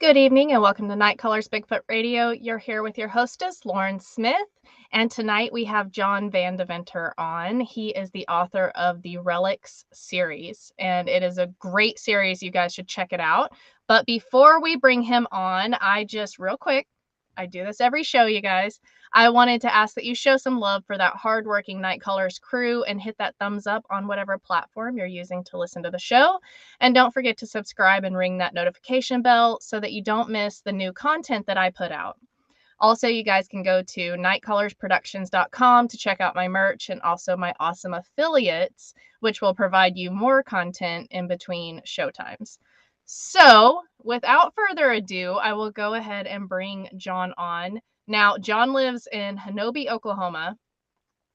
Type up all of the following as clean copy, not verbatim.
Good evening and welcome to Night Callers Bigfoot Radio. You're here with your hostess, Lauren Smith. And tonight we have John Vandeventer on. He is the author of the RELICS series, and it is a great series. You guys should check it out. But before we bring him on, real quick, I do this every show, you guys. I wanted to ask that you show some love for that hardworking Night Callers crew and hit that thumbs up on whatever platform you're using to listen to the show. And don't forget to subscribe and ring that notification bell so that you don't miss the new content that I put out. Also, you guys can go to nightcallersproductions.com to check out my merch and also my awesome affiliates, which will provide you more content in between showtimes. So, without further ado, I will go ahead and bring John on. Now, John lives in Honobia, Oklahoma,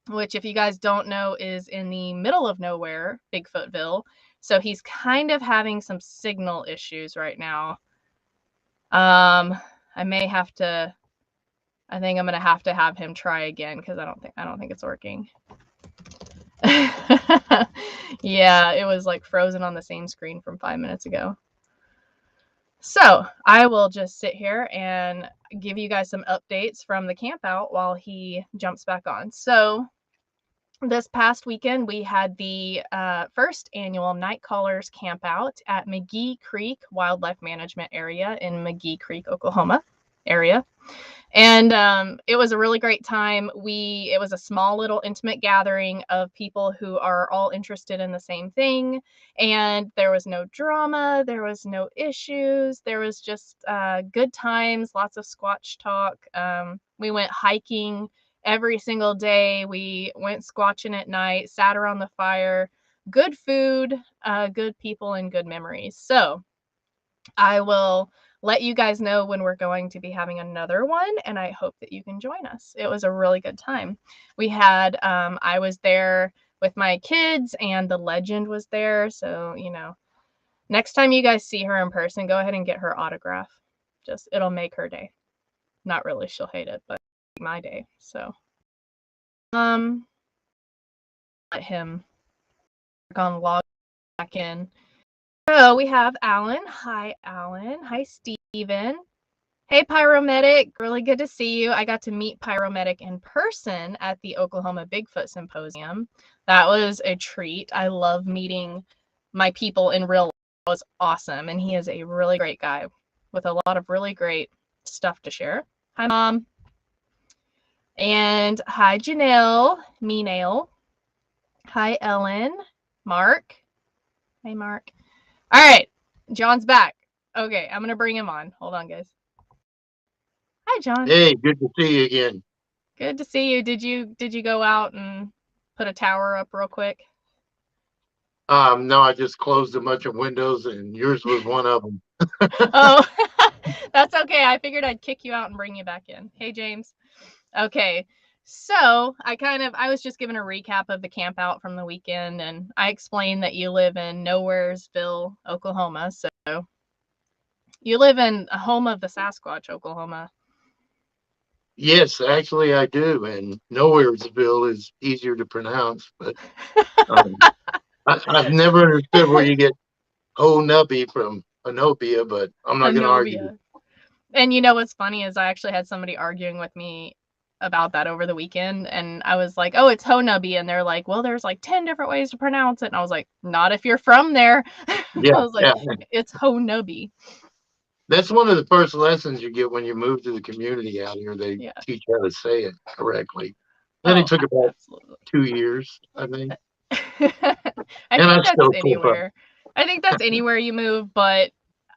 which, if you guys don't know, is in the middle of nowhere, Bigfootville. So he's kind of having some signal issues right now. I think I'm gonna have to have him try again because I don't think it's working. Yeah, it was like frozen on the same screen from 5 minutes ago. So I will just sit here and give you guys some updates from the camp out while he jumps back on. So this past weekend, we had the first annual Night Callers camp out at Mcgee Creek Wildlife Management Area in Mcgee Creek, Oklahoma area. And it was a really great time. It was a small little intimate gathering of people who are all interested in the same thing. And there was no drama. There was no issues. There was just good times, lots of Squatch talk. We went hiking every single day. We went squatching at night, sat around the fire, good food, good people, and good memories. So I will let you guys know when we're going to be having another one, and I hope that you can join us. It was a really good time. We had, I was there with my kids, and the legend was there. So, next time you guys see her in person, go ahead and get her autograph. It'll make her day. Not really, she'll hate it, but my day. So, let him log back in. So we have Alan. Hi, Alan. Hi, Steven. Hey, Pyromedic. Really good to see you. I got to meet Pyromedic in person at the Oklahoma Bigfoot Symposium. That was a treat. I love meeting my people in real life. It was awesome. And he is a really great guy with a lot of really great stuff to share. Hi, Mom. And hi, Janelle. Meanail. Hi, Ellen. Mark. Hey, Mark. All right. John's back. Okay, I'm going to bring him on. Hold on, guys. Hi, John. Hey, good to see you again. Good to see you. Did you go out and put a tower up real quick? No, I just closed a bunch of windows, and yours was one of them. Oh, that's okay. I figured I'd kick you out and bring you back in. Hey, James. Okay, so I was just giving a recap of the camp out from the weekend, and I explained that you live in Nowheresville, Oklahoma. So you live in a home of the Sasquatch, Oklahoma. Yes, actually, I do, and Nowheresville is easier to pronounce, but I've never understood where you get Honubby from Honobia, but I'm not going to argue. Honobia. And you know what's funny is I actually had somebody arguing with me about that over the weekend, and I was like, oh, it's Honubia, and they're like, well, there's like 10 different ways to pronounce it, and I was like, not if you're from there. Yeah, I was like, it's Honubia. That's one of the first lessons you get when you move to the community out here. They teach you how to say it correctly. Then it took about 2 years, I think. I think that's anywhere. I think that's anywhere you move, but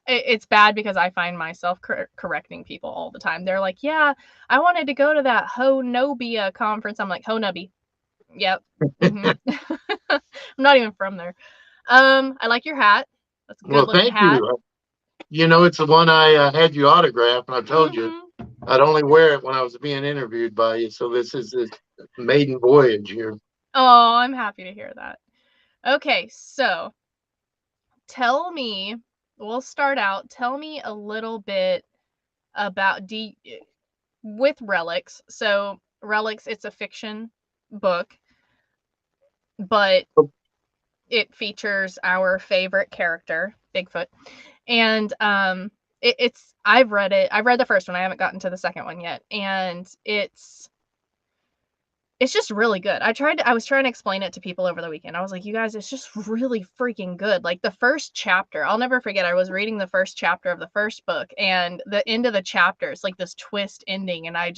it's bad because I find myself correcting people all the time. They're like, yeah, I wanted to go to that Honobia conference. I'm like, Honubia. Yep. Mm-hmm. I'm not even from there. I like your hat. That's a good looking hat. You. You know, it's the one I had you autographed, and I told you I'd only wear it when I was being interviewed by you. So this is this maiden voyage here. Oh, I'm happy to hear that. Okay, so tell me, we'll start out. Tell me a little bit about with RELICS. So RELICS, it's a fiction book, but it features our favorite character, Bigfoot. And I've read it. I've read the first one. I haven't gotten to the second one yet, and it's just really good. I was trying to explain it to people over the weekend. I was like, you guys, it's just really freaking good. Like the first chapter, I'll never forget. I was reading the first chapter of the first book, and the end of the chapter, it's like this twist ending. And I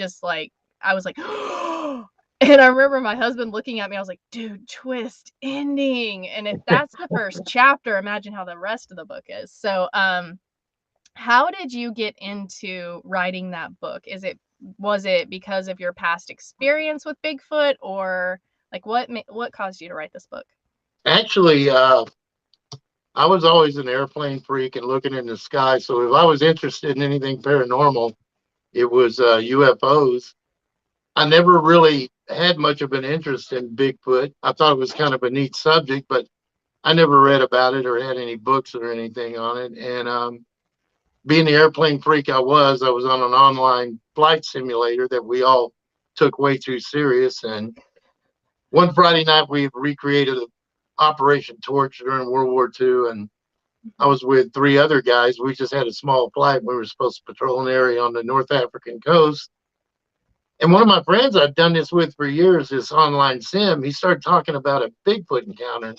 was like, and I remember my husband looking at me. I was like, dude, twist ending. And if that's the first chapter, imagine how the rest of the book is. So, how did you get into writing that book? Was it because of your past experience with Bigfoot, or like what caused you to write this book? Actually, I was always an airplane freak and looking in the sky. So if I was interested in anything paranormal, it was UFOs. I never really had much of an interest in Bigfoot. I thought it was kind of a neat subject, but I never read about it or had any books or anything on it. And being the airplane freak I was on an online flight simulator that we all took way too serious. And one Friday night, we recreated Operation Torch during World War II, and I was with three other guys. We just had a small flight. We were supposed to patrol an area on the North African coast. And one of my friends I've done this with for years, this online sim, he started talking about a Bigfoot encounter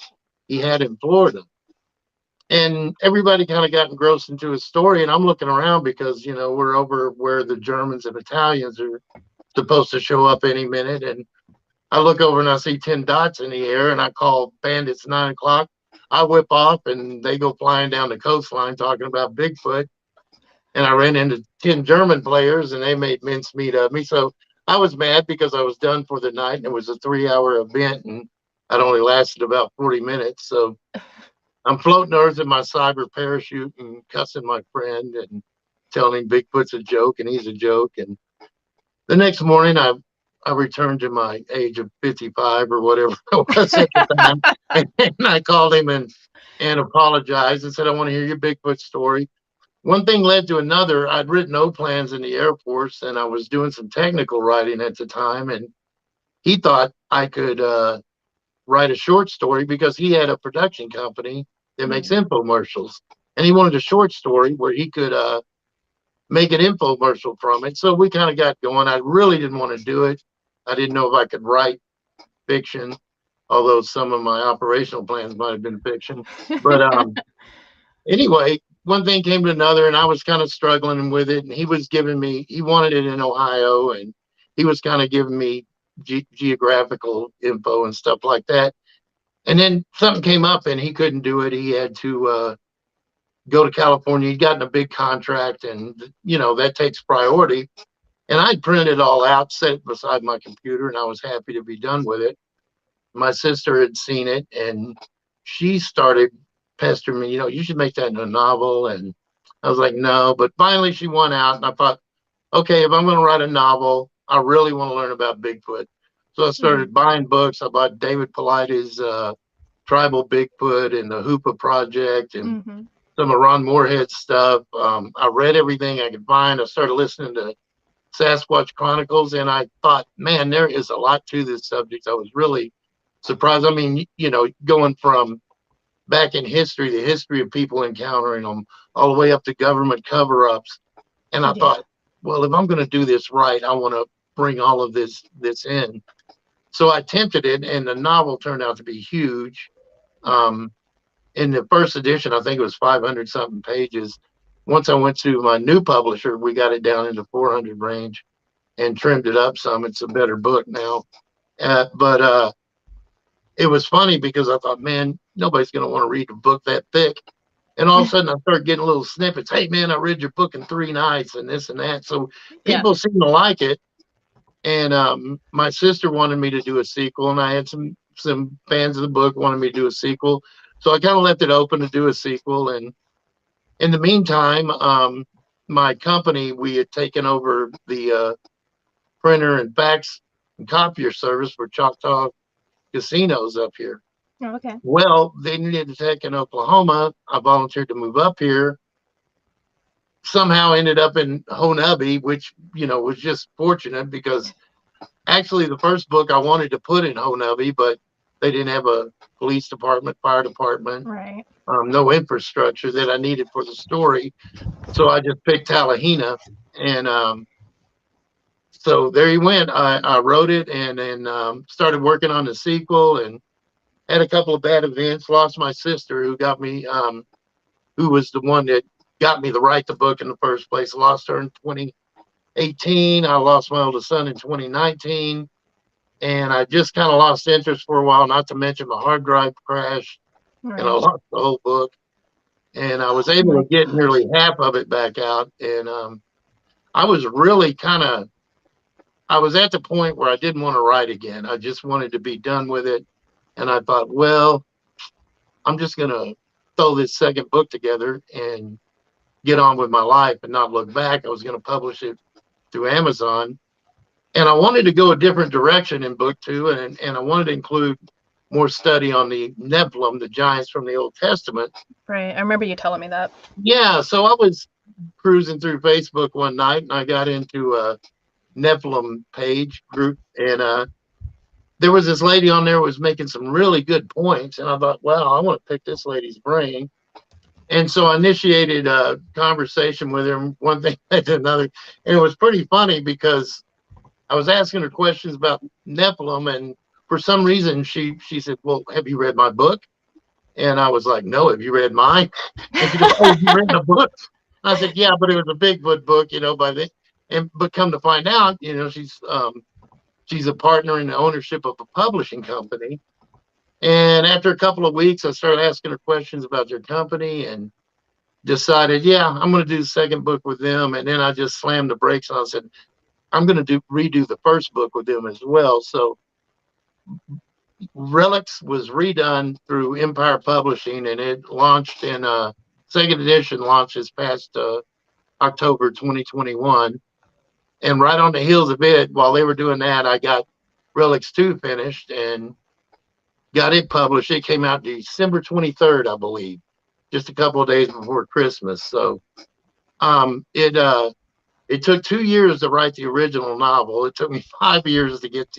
he had in Florida. And everybody kind of got engrossed into his story. And I'm looking around because, you know, we're over where the Germans and Italians are supposed to show up any minute. And I look over and I see 10 dots in the air, and I call bandits 9 o'clock. I whip off and they go flying down the coastline talking about Bigfoot. And I ran into 10 German players and they made mincemeat of me. So I was mad because I was done for the night and it was a 3-hour event and I'd only lasted about 40 minutes. So I'm floating Earth in my cyber parachute and cussing my friend and telling him Bigfoot's a joke and he's a joke. And the next morning I returned to my age of 55 or whatever it was at the time. And I called him and apologized and said, I want to hear your Bigfoot story. One thing led to another. I'd written O plans in the Air Force and I was doing some technical writing at the time. And he thought I could write a short story because he had a production company that makes infomercials. And he wanted a short story where he could make an infomercial from it. So we kind of got going. I really didn't want to do it. I didn't know if I could write fiction, although some of my operational plans might have been fiction. But anyway, one thing came to another, and I was kind of struggling with it. And he was giving me, he wanted it in Ohio, and he was kind of giving me geographical info and stuff like that. And then something came up, and he couldn't do it. He had to go to California. He'd gotten a big contract, and you know that takes priority. And I'd printed it all out, set it beside my computer, and I was happy to be done with it. My sister had seen it, and she started pestering me, you know, you should make that into a novel. And I was like, no. But finally she won out, and I thought, okay, if I'm going to write a novel, I really want to learn about Bigfoot. So I started buying books. I bought David Paulides' Tribal Bigfoot and the Hoopa Project and some of Ron Moorhead's stuff. I read everything I could find. I started listening to Sasquatch Chronicles, and I thought, man, there is a lot to this subject. I was really surprised. I mean, you know, going from back in history, the history of people encountering them, all the way up to government cover-ups. And I thought, well, if I'm going to do this right, I want to bring all of this in. So I attempted it, and the novel turned out to be huge. In the first edition, I think it was 500 something pages. Once I went to my new publisher, we got it down into 400 range and trimmed it up some. It's a better book now. But it was funny because I thought, man, nobody's going to want to read a book that thick. And all of a sudden I started getting little snippets. Hey, man, I read your book in 3 nights and this and that. So people seem to like it. And my sister wanted me to do a sequel, and I had some fans of the book wanted me to do a sequel. So I kind of left it open to do a sequel. And in the meantime, my company, we had taken over the printer and fax and copier service for Choctaw casinos up here. Oh, okay. Well, they needed a tech in Oklahoma. I volunteered to move up here. Somehow ended up in Honobia, which, you know, was just fortunate because actually the first book I wanted to put in Honobia, but They didn't have a police department, fire department, Right. no infrastructure that I needed for the story. So I just picked Talahina, and so there he went. I wrote it, and then started working on the sequel, and had a couple of bad events. Lost my sister, who got me, who was the one that got me to write the book in the first place. I lost her in 2018. I lost my oldest son in 2019, and I just kind of lost interest for a while. Not to mention my hard drive crashed, and I Right. lost the whole book. And I was Oh able my to get gosh. nearly half of it back out, and I was really kind of, I was at the point where I didn't want to write again. I just wanted to be done with it. And I thought, well, I'm just going to throw this second book together and get on with my life and not look back. I was going to publish it through Amazon. And I wanted to go a different direction in book two. And I wanted to include more study on the Nephilim, the giants from the Old Testament. Right. I remember you telling me that. Yeah. So I was cruising through Facebook one night, and I got into a Nephilim page group, and there was this lady on there who was making some really good points, and I thought, wow, I want to pick this lady's brain. And so I initiated a conversation with her, and one thing led to another. And it was pretty funny because I was asking her questions about Nephilim, and for some reason she said, well, have you read my book? And I was like, no, have you read mine? And she goes, oh, have you read the book? I said, yeah, but it was a Bigfoot book, by the, and but come to find out, she's a partner in the ownership of a publishing company. And after a couple of weeks, I started asking her questions about their company and decided, yeah, I'm going to do the second book with them. And then I just slammed the brakes and I said, I'm going to redo the first book with them as well. So RELICS was redone through Empire Publishing, and it launched in second edition launched this past October 2021. And right on the heels of it, while they were doing that, I got RELICS 2 finished and got it published. It came out December 23rd, I believe, just a couple of days before Christmas. So it took 2 years to write the original novel. It took me 5 years to get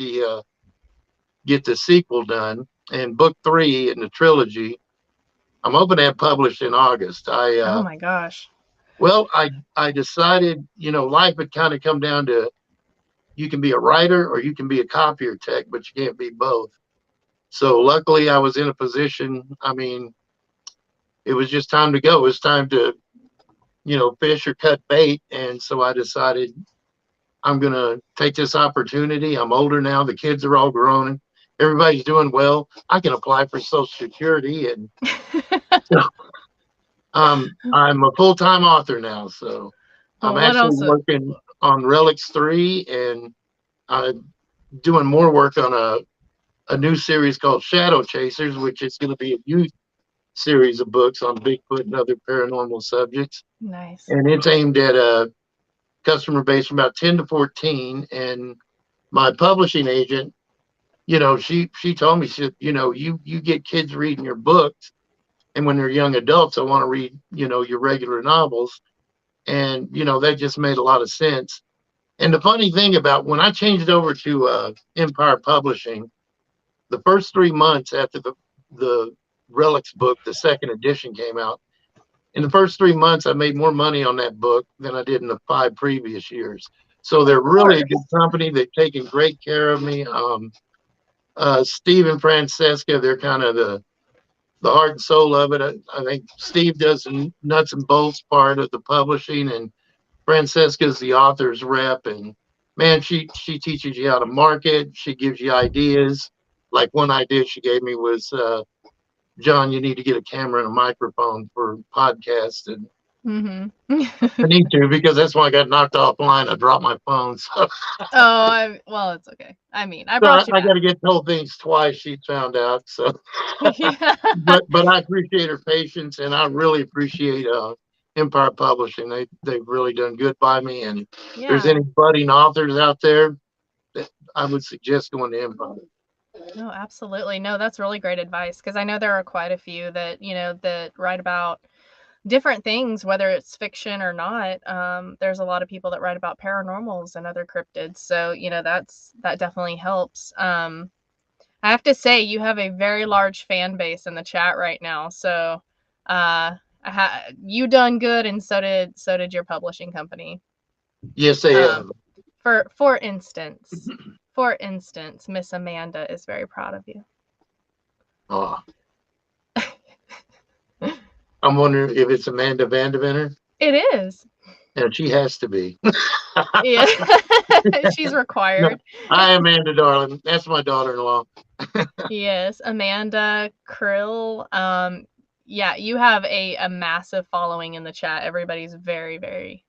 the sequel done. And book 3 in the trilogy, I'm hoping to have published in August. Oh my gosh. Well, I decided, life had kind of come down to you can be a writer or you can be a copier tech, but you can't be both. So luckily I was in a position, I mean, it was just time to go. It was time to, fish or cut bait. And so I decided I'm going to take this opportunity. I'm older now. The kids are all grown. Everybody's doing well. I can apply for Social Security. And so, I'm a full-time author now. So I'm Well, what actually else? working on RELICS 3, and I'm doing more work on a new series called Shadow Chasers, which is going to be a youth series of books on Bigfoot and other paranormal subjects. Nice. And it's aimed at a customer base from about 10 to 14. And my publishing agent, she told me, she said, you get kids reading your books. And when they're young adults, I want to read, your regular novels. And, that just made a lot of sense. And the funny thing about when I changed over to Empire Publishing, the first 3 months after the RELICS book, the second edition came out, in the first 3 months, I made more money on that book than I did in the 5 previous years. So Of they're really a course. good company. They've taken great care of me. Steve and Francesca, they're kind of the heart and soul of it. I think Steve does the nuts and bolts part of the publishing, and Francesca's the author's rep. And man, she teaches you how to market. She gives you ideas. Like one idea she gave me was, John, you need to get a camera and a microphone for podcasts. And I need to, because that's why I got knocked offline. I dropped my phone. So, Well, it's okay. I mean, I so brought you I got back. to get told things twice. She found out. So, Yeah. but I appreciate her patience, and I really appreciate Empire Publishing. They've really done good by me. And if there's Yeah. any budding authors out there, that I would suggest going to Empire. No, absolutely. No, that's really great advice, because I know there are quite a few that, that write about different things, whether it's fiction or not. There's a lot of people that write about paranormals and other cryptids. So, that definitely helps. I have to say, you have a very large fan base in the chat right now. So, you done good, and so did your publishing company. Yes, they have. For instance, Miss Amanda is very proud of you. Oh. I'm wondering if it's Amanda Vandeventer. It is. And she has to be. Yeah, she's required. No, I am Amanda, darling. That's my daughter-in-law. Yes, Amanda Krill. Yeah, you have a massive following in the chat. Everybody's very, very,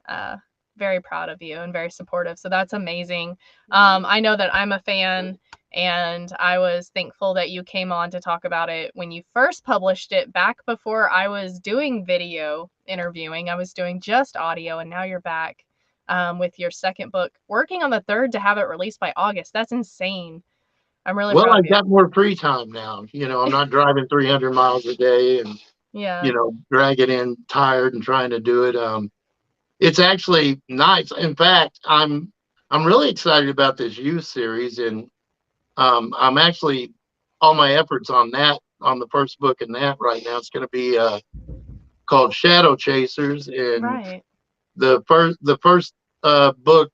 very proud of you and very supportive. So that's amazing. I know that I'm a fan, and I was thankful that you came on to talk about it when you first published it back before I was doing video interviewing. I was doing just audio, and now you're back with your second book, working on the third to have it released by August. That's insane. I'm really Well, proud I've of you. got more free time now. I'm not driving 300 miles a day and, Yeah. dragging in tired and trying to do it. It's actually nice. In fact, I'm really excited about this youth series, and I'm actually all my efforts on the first book in that right now. It's going to be called Shadow Chasers, and Right. the first book,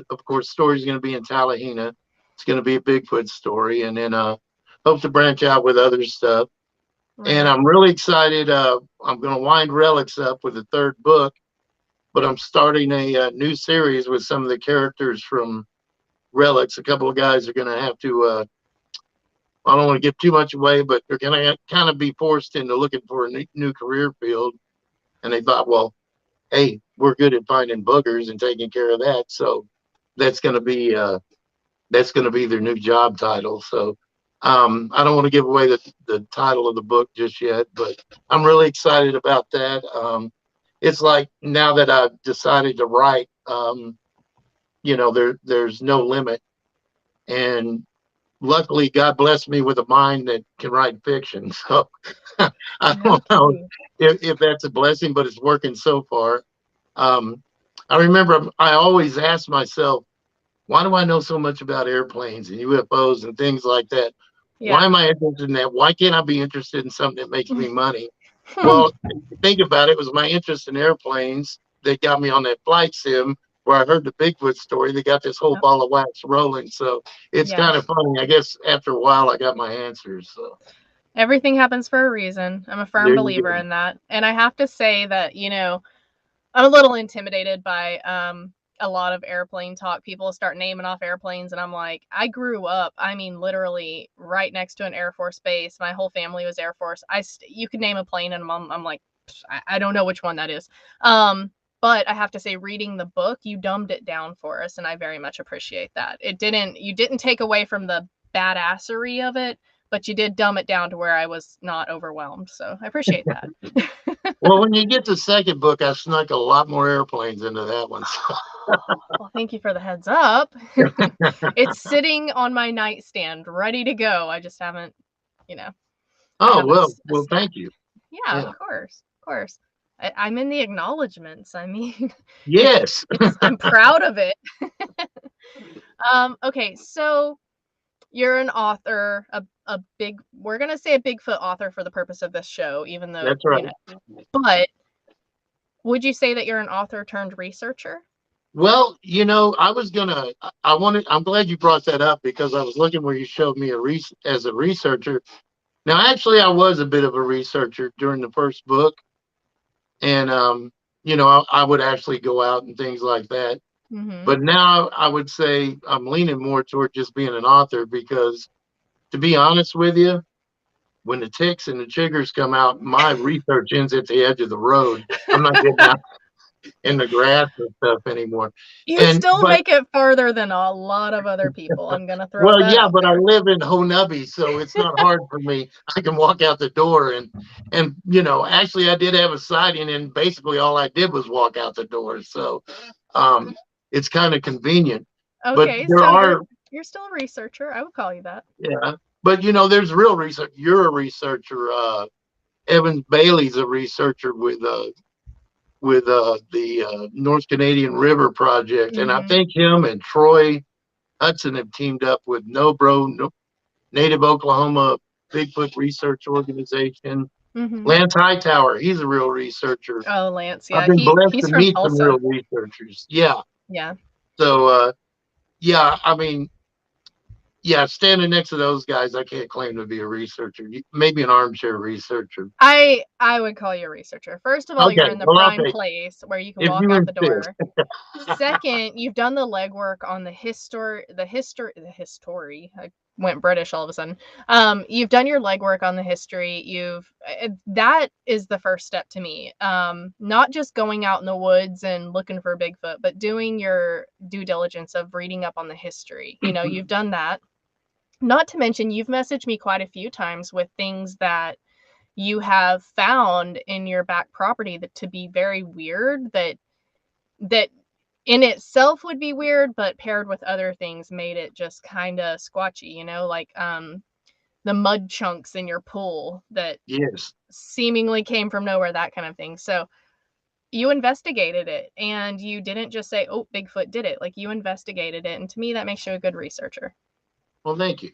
of course, story is going to be in Tallahena. It's going to be a Bigfoot story, and then hope to branch out with other stuff. Right. And I'm really excited. I'm going to wind Relics up with the third book, but I'm starting a new series with some of the characters from Relics. A couple of guys are going to have to. I don't want to give too much away, but they're going to kind of be forced into looking for a new career field. And they thought, well, hey, we're good at finding boogers and taking care of that, so that's going to be their new job title. So I don't want to give away the title of the book just yet, but I'm really excited about that. It's like now that I've decided to write, there's no limit, and luckily God blessed me with a mind that can write fiction. So I don't know if that's a blessing, but it's working so far. I remember I always asked myself, why do I know so much about airplanes and UFOs and things like that? Yeah. Why am I interested in that? Why can't I be interested in something that makes me money? Well, think about it. It was my interest in airplanes that got me on that flight sim where I heard the Bigfoot story. They got this whole ball of wax rolling. So it's kind of funny. I guess after a while, I got my answers. So everything happens for a reason. I'm a firm believer in that. And I have to say that, I'm a little intimidated by a lot of airplane talk. People start naming off airplanes, and I'm like, I grew up, literally right next to an Air Force base. My whole family was Air Force. You could name a plane, and I'm like, I don't know which one that is. But I have to say, reading the book, you dumbed it down for us, and I very much appreciate that. You didn't take away from the badassery of it, but you did dumb it down to where I was not overwhelmed. So I appreciate that. Well, when you get the second book, I snuck a lot more airplanes into that one. Well, thank you for the heads up. It's sitting on my nightstand, ready to go. I just haven't, Oh, well, thank you. Yeah, of course. I'm in the acknowledgments. Yes. I'm proud of it. Okay, so you're an author, we're going to say a Bigfoot author for the purpose of this show, even though, that's right. But would you say that you're an author turned researcher? Well, I'm glad you brought that up, because I was looking where you showed me as a researcher. Now, actually, I was a bit of a researcher during the first book, and I would actually go out and things like that. Mm-hmm. But now I would say I'm leaning more toward just being an author, because, to be honest with you, when the ticks and the chiggers come out, my research ends at the edge of the road. I'm not getting out in the grass and stuff anymore. You still make it farther than a lot of other people. I'm gonna throw well, that yeah, out but there. I live in Honobia, so it's not hard for me. I can walk out the door, and actually, I did have a sighting, and basically all I did was walk out the door. So, it's kind of convenient. Okay, but so you're still a researcher. I would call you that. Yeah, but there's real research. You're a researcher. Evan Bailey's a researcher with the North Canadian River Project, and I think him and Troy Hudson have teamed up with Native Oklahoma Bigfoot Research Organization. Mm-hmm. Lance Hightower, he's a real researcher. Oh, Lance. I've Yeah, been blessed he's to from meet some Tulsa. real researchers. Yeah. Yeah. So, yeah, I mean, yeah, standing next to those guys, I can't claim to be a researcher. Maybe an armchair researcher. I would call you a researcher. First of all, you're Okay, in the well, I'll prime take place where you can if walk you out the insist. door. Second, you've done the legwork on the history. I went British all of a sudden. You've done your legwork on the history. That is the first step to me. Not just going out in the woods and looking for Bigfoot, but doing your due diligence of reading up on the history. You've done that. Not to mention, you've messaged me quite a few times with things that you have found in your back property that to be very weird, that in itself would be weird, but paired with other things made it just kind of squatchy, like the mud chunks in your pool that Yes. seemingly came from nowhere, that kind of thing. So you investigated it, and you didn't just say, oh, Bigfoot did it. Like, you investigated it, and to me that makes you a good researcher. Well, thank you.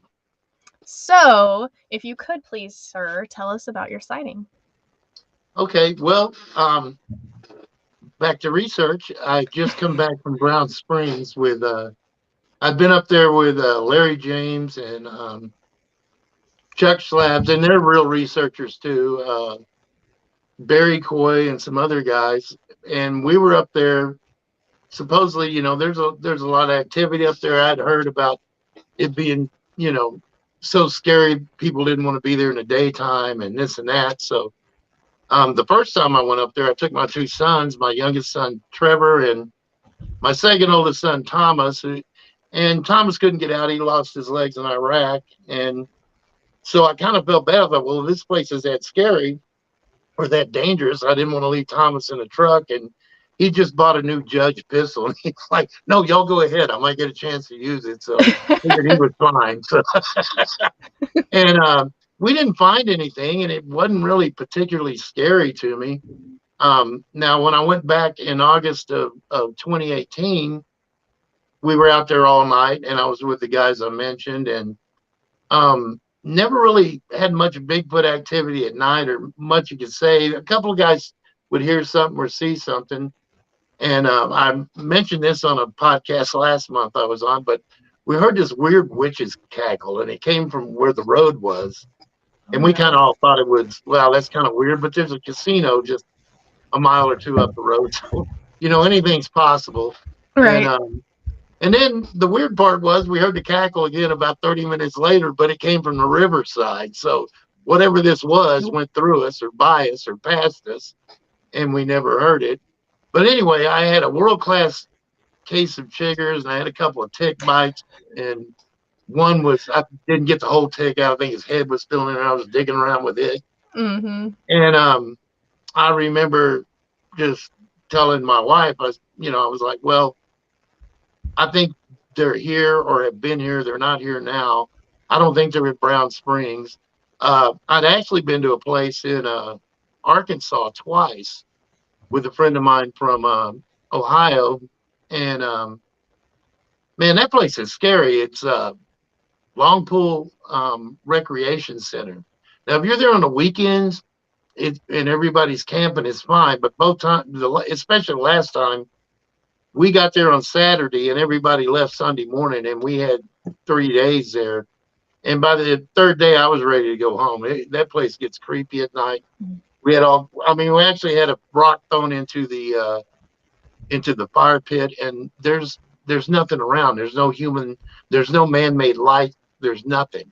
So if you could please, sir, tell us about your sighting. Okay, well, back to research. I just come back from Brown Springs with I've been up there with Larry James and Chuck Slabs, and they're real researchers too. Barry Coy and some other guys, and we were up there. Supposedly, there's a lot of activity up there. I'd heard about it being, so scary. People didn't want to be there in the daytime and this and that. So the first time I went up there, I took my two sons, my youngest son Trevor and my second oldest son Thomas. And Thomas couldn't get out; he lost his legs in Iraq, and so I kind of felt bad. I thought, well, this place is that scary or that dangerous. I didn't want to leave Thomas in the truck, and he just bought a new Judge pistol, and he's like, "No, y'all go ahead. I might get a chance to use it." So I figured he was fine. So, and we didn't find anything, and it wasn't really particularly scary to me. Now, when I went back in August of 2018, we were out there all night, and I was with the guys I mentioned, and never really had much Bigfoot activity at night or much you could say. A couple of guys would hear something or see something. And I mentioned this on a podcast last month I was on, but we heard this weird witch's cackle, and it came from where the road was. And we kind of all thought it was, well, that's kind of weird, but there's a casino just a mile or two up the road. So, anything's possible. Right. And then the weird part was we heard the cackle again about 30 minutes later, but it came from the riverside. So whatever this was went through us or by us or past us, and we never heard it. But anyway, I had a world-class case of chiggers, and I had a couple of tick bites, and one was, I didn't get the whole tick out. I think his head was still in there. I was digging around with it. Mm-hmm. And I remember just telling my wife, I was like, well, I think they're here or have been here. They're not here now. I don't think they're in Brown Springs. I'd actually been to a place in Arkansas twice with a friend of mine from Ohio. And man, that place is scary. It's Long Pool Recreation Center. Now, if you're there on the weekends and everybody's camping, it's fine. But both times, especially the last time, we got there on Saturday and everybody left Sunday morning, and we had 3 days there. And by the third day, I was ready to go home. That place gets creepy at night. We actually had a rock thrown into the fire pit, and there's nothing around. There's no human, there's no man-made light. There's nothing.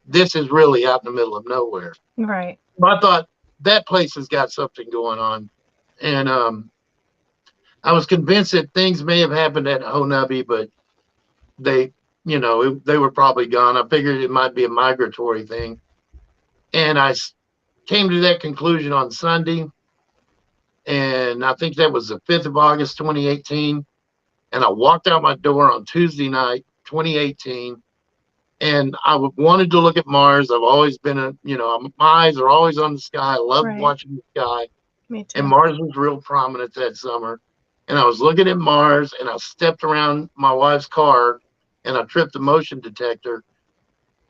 This is really out in the middle of nowhere. Right. I thought that place has got something going on. And I was convinced that things may have happened at Honobia, but they were probably gone. I figured it might be a migratory thing. And I came to that conclusion on Sunday. And I think that was the 5th of August, 2018. And I walked out my door on Tuesday night, 2018. And I wanted to look at Mars. I've always been my eyes are always on the sky. I love watching the sky. Me too. And Mars was real prominent that summer. And I was looking at Mars, and I stepped around my wife's car, and I tripped the motion detector.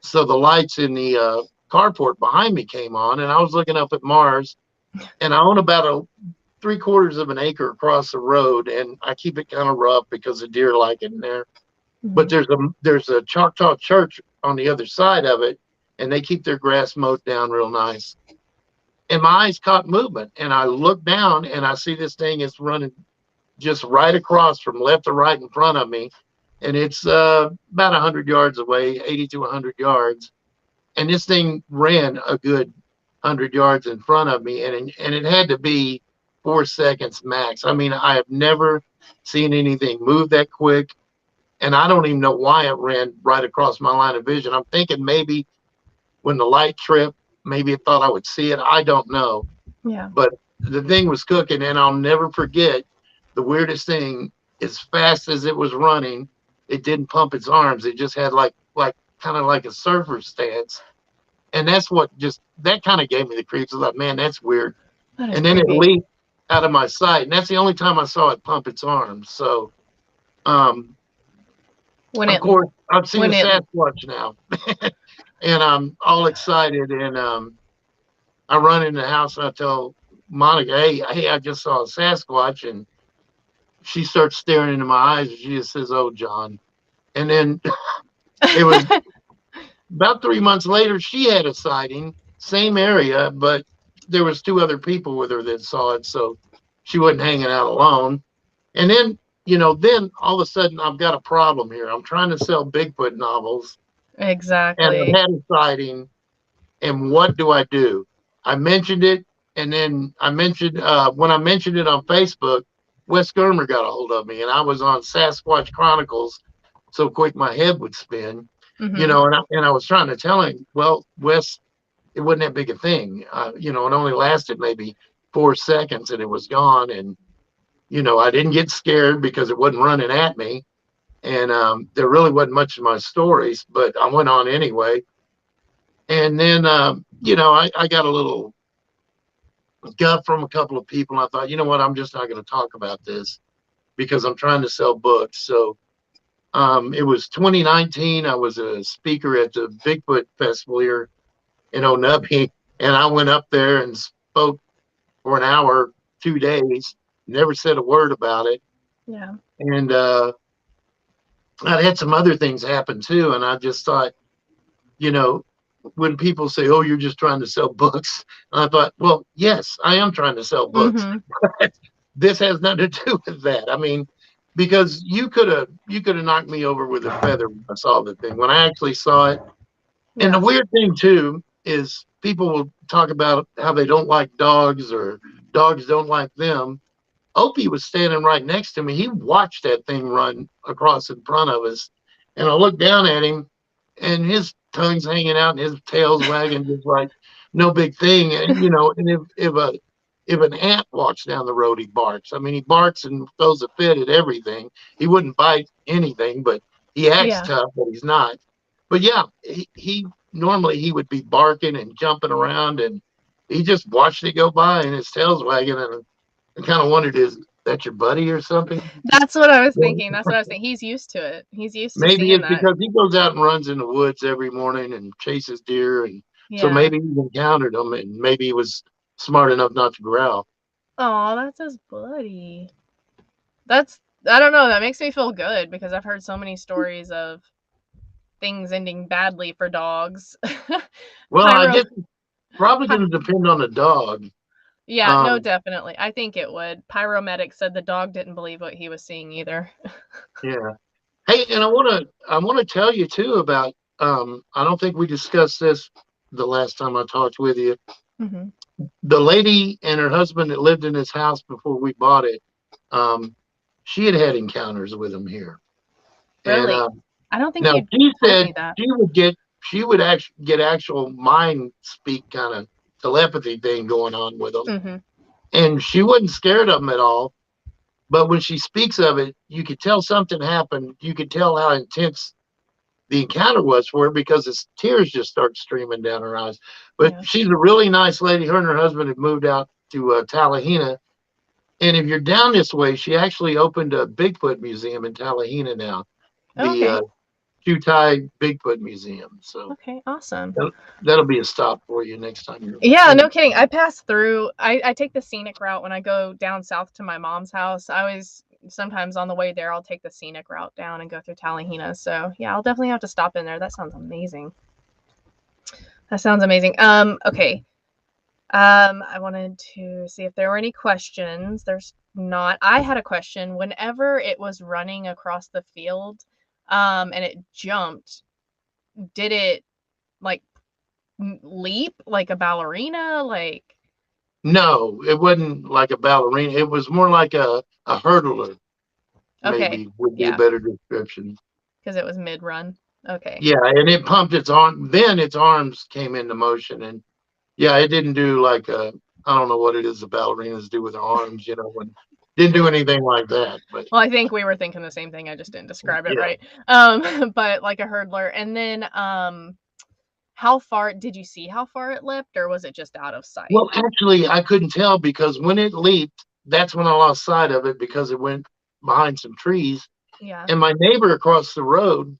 So the lights in the carport behind me came on, and I was looking up at Mars. And I own about a 3/4 of an acre across the road, and I keep it kind of rough because the deer like it in there. But Mhm. there's a Choctaw church on the other side of it, and they keep their grass mowed down real nice. And my eyes caught movement, and I look down and I see this thing is running just right across from left to right in front of me, and it's about 100 yards away, 80 to 100 yards. And this thing ran a good 100 yards in front of me, and it had to be 4 seconds max. I mean, I have never seen anything move that quick, and I don't even know why it ran right across my line of vision. I'm thinking maybe when the light tripped, maybe it thought I would see it. I don't know, Yeah. but the thing was cooking, and I'll never forget the weirdest thing. As fast as it was running, it didn't pump its arms. It just had like kind of like a surfer stance, and that's what just that kind of gave me the creeps. I thought, man, that's weird. That is And then it creepy. leaped out of my sight, and that's the only time I saw it pump its arms. So, When of it course, I've seen a when it Sasquatch now, and I'm all excited. And I run in the house and I tell Monica, hey, I just saw a Sasquatch, and she starts staring into my eyes, and she just says, "Oh, John." And then it was about 3 months later, she had a sighting, same area, but there was two other people with her that saw it, so she wasn't hanging out alone. And then, then all of a sudden I've got a problem here. I'm trying to sell Bigfoot novels, and I've exactly. had a sighting, and what do I do? I mentioned it, and then I mentioned when I mentioned it on Facebook, Wes Germer got a hold of me, and I was on Sasquatch Chronicles so quick my head would spin, Mhm. and I was trying to tell him, well, Wes, it wasn't that big a thing. It only lasted maybe 4 seconds and it was gone. And, I didn't get scared because it wasn't running at me. And there really wasn't much of my stories, but I went on anyway. And then, I got a little gut from a couple of people. And I thought, you know what, I'm just not going to talk about this because I'm trying to sell books. So it was 2019. I was a speaker at the Bigfoot Festival here in Honobia, and I went up there and spoke for an hour, 2 days, never said a word about it. Yeah. And I had some other things happen too. And I just thought, you know, when people say, "Oh, you're just trying to sell books," and I thought, well, yes, I am trying to sell books. Mhm. But this has nothing to do with that. I mean, because you could have knocked me over with a feather when I saw the thing. When I actually saw it, and the Yeah. weird thing too is people will talk about how they don't like dogs or dogs don't like them. Opie was standing right next to me. He watched that thing run across in front of us. And I looked down at him, and his tongue's hanging out and his tail's wagging just like no big thing. And and if an ant walks down the road, he barks. I mean, he barks and throws a fit at everything. He wouldn't bite anything, but he acts Yeah. tough, but he's not. But yeah, he normally he would be barking and jumping around, and he just watched it go by and his tail's wagging, and I kind of wondered, is that your buddy or something? That's what I was Well, thinking. That's what I was thinking. He's used to it. He's used to maybe seeing it's that. because he goes out and runs in the woods every morning and chases deer, and so Yeah. maybe he encountered them, and maybe he was smart enough not to growl. Oh, that's his buddy. That's I don't know. That makes me feel good because I've heard so many stories of things ending badly for dogs. Well, I Pyro. guess it's probably Py- going to depend on the dog. yeah, no, Um, definitely. I think it would. Pyromedic said the dog didn't believe what he was seeing either. yeah. Hey, and I want to tell you too about. I don't think we discussed this the last time I talked with you. Hmm. The lady and her husband that lived in this house before we bought it, um, she had encounters with him here, and Really? I don't think now you she told said me that. she would actually get actual mind speak kind of telepathy thing going on with them, Hmm. and she wasn't scared of them at all. But when she speaks of it, you could tell something happened. You could tell how intense the encounter was for her because his tears just start streaming down her eyes. But Yeah. she's a really nice lady. Her and her husband had moved out to Tallahena. And if you're down this way, she actually opened a Bigfoot museum in Tallahena now. Oh, The okay. Chutai Bigfoot Museum. So Okay, awesome. that'll be a stop for you next time you're. Yeah, no kidding. I pass through. I take the scenic route when I go down south to my mom's house. I always sometimes on the way there I'll take the scenic route down and go through Talihina. So yeah, I'll definitely have to stop in there. That sounds amazing. That sounds amazing. Okay. I wanted to see if there were any questions. There's not. I had a question. Whenever it was running across the field, and it jumped, did it like leap like a ballerina? Like, No, it wasn't like a ballerina. It was more like a hurdler, okay, maybe would be a yeah, better description. because it was mid run. Okay. Yeah, and it pumped its arm. Then its arms came into motion, and yeah, it didn't do like a. I don't know what it is the ballerinas do with their arms, and didn't do anything like that. But Well, I think we were thinking the same thing. I just didn't describe it yeah, right. But like a hurdler. And then, how far did you see how far it leapt, or was it just out of sight? well, actually, I couldn't tell because when it leaped, that's when I lost sight of it because it went behind some trees. Yeah. And my neighbor across the road,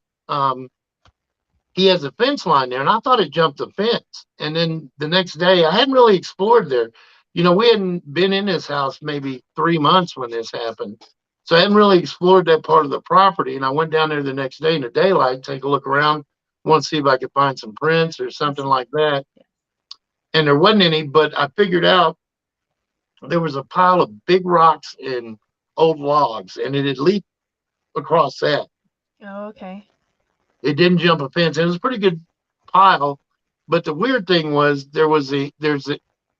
he has a fence line there, and I thought it jumped the fence. And then the next day, I hadn't really explored there. We hadn't been in this house maybe 3 months when this happened. So I hadn't really explored that part of the property. And I went down there the next day in the daylight, take a look around, want to see if I could find some prints or something like that. And there wasn't any, but I figured out there was a pile of big rocks and old logs, and it had leaped across that. Oh, okay. It didn't jump a fence. It was a pretty good pile. But the weird thing was there's a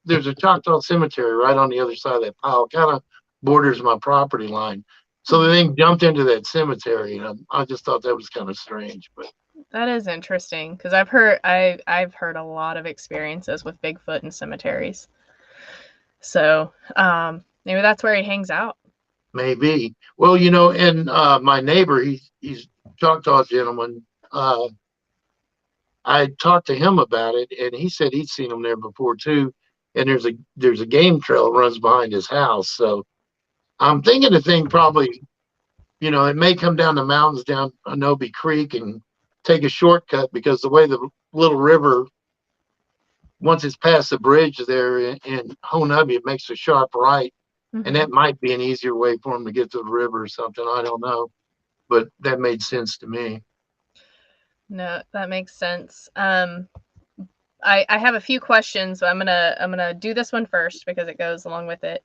Choctaw cemetery right on the other side of that pile, kind of borders my property line. So the thing jumped into that cemetery, and I just thought that was kind of strange. But That is interesting because I've heard a lot of experiences with Bigfoot in cemeteries. So maybe that's where he hangs out. maybe, well, and my neighbor, he's Choctaw gentleman. I talked to him about it, and he said he'd seen them there before too. And there's a game trail that runs behind his house. So I'm thinking the thing probably, it may come down the mountains down Honobia Creek and take a shortcut because the way the little river, once it's past the bridge there in Honobia, it makes a sharp right. And that might be an easier way for him to get to the river or something. I don't know. But that made sense to me. No, that makes sense. I have a few questions, but I'm gonna do this one first because it goes along with it.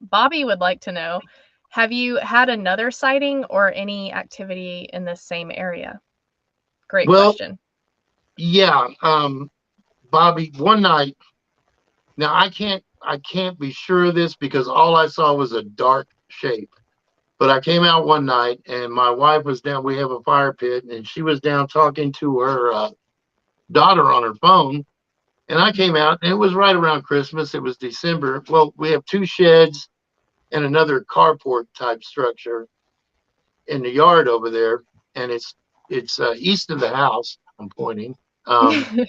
Bobby would like to know, have you had another sighting or any activity in the same area? Great question. Yeah, Bobby, one night. Now I can't be sure of this because all I saw was a dark shape. But I came out one night and my wife was down. We have a fire pit, and she was down talking to her daughter on her phone. And I came out, and it was right around Christmas. It was December. Well, we have two sheds and another carport type structure in the yard over there, and it's east of the house. I'm pointing. I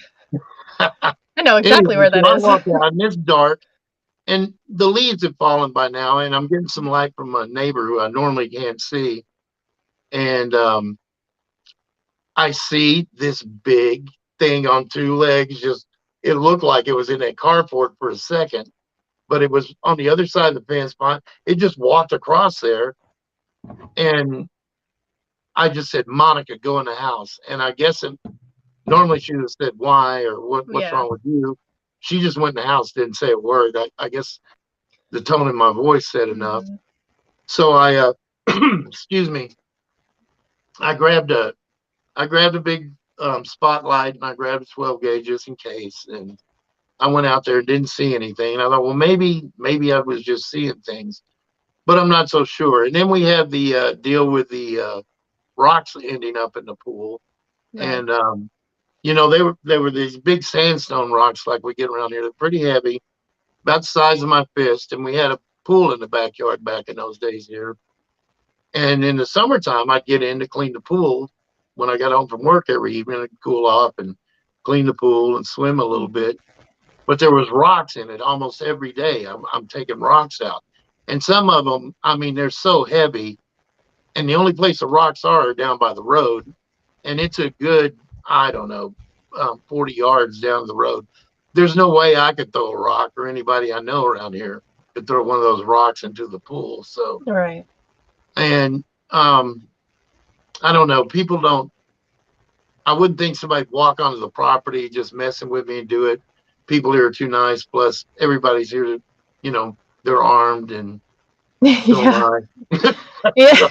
know exactly Anyway, where so that I is. walked out, and it's dark, and the leaves have fallen by now, and I'm getting some light from a neighbor who I normally can't see, and I see this big thing on two legs. Just it looked like it was in that carport for a second, but it was on the other side of the fence. It just walked across there, and I just said, "Monica, go in the house." And I guess normally she would have said why or what's Yeah. wrong with you. She just went in the house, didn't say a word. I guess the tone in my voice said enough. So I excuse me, I grabbed a big spotlight, and I grabbed 12 gauge just in case. And I went out there and didn't see anything. And I thought, well, maybe I was just seeing things, but I'm not so sure. And then we have the deal with the rocks ending up in the pool. Right. And they were these big sandstone rocks like we get around here. They're pretty heavy, about the size of my fist. And we had a pool in the backyard back in those days here. And in the summertime, I'd get in to clean the pool when I got home from work every evening. I'd cool off and clean the pool and swim a little bit. But there was rocks in it almost every day. I'm taking rocks out. And some of them, I mean, they're so heavy. and the only place the rocks are down by the road, and it's a good, I don't know, 40 yards down the road. There's no way I could throw a rock, or anybody I know around here could throw one of those rocks into the pool. So, Right. and I don't know, people don't, I wouldn't think somebody walk onto the property just messing with me and do it. People here are too nice. Plus, everybody's here to, they're armed, and so am Yeah. I. Yeah. So,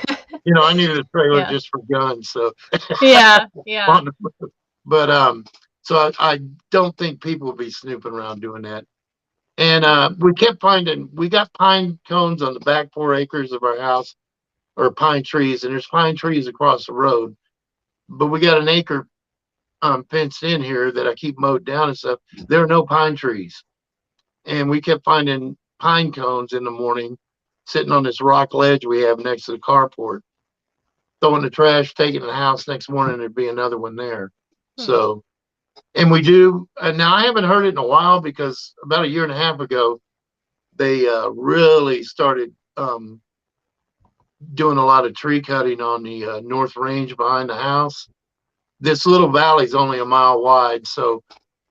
I needed a trailer Yeah. just for guns. So, Yeah. Yeah. but so I don't think people will be snooping around doing that. And we kept finding, we got pine cones on the back 4 acres of our house, or pine trees, and there's pine trees across the road. But we got an acre fenced in here that I keep mowed down and stuff. There are no pine trees. And we kept finding pine cones in the morning sitting on this rock ledge we have next to the carport. Throwing the trash, taking it to the house, next morning there'd be another one there. Hmm. So, and we do, now I haven't heard it in a while, because about a year and a half ago, they really started doing a lot of tree cutting on the north range behind the house. This little valley's only a mile wide, so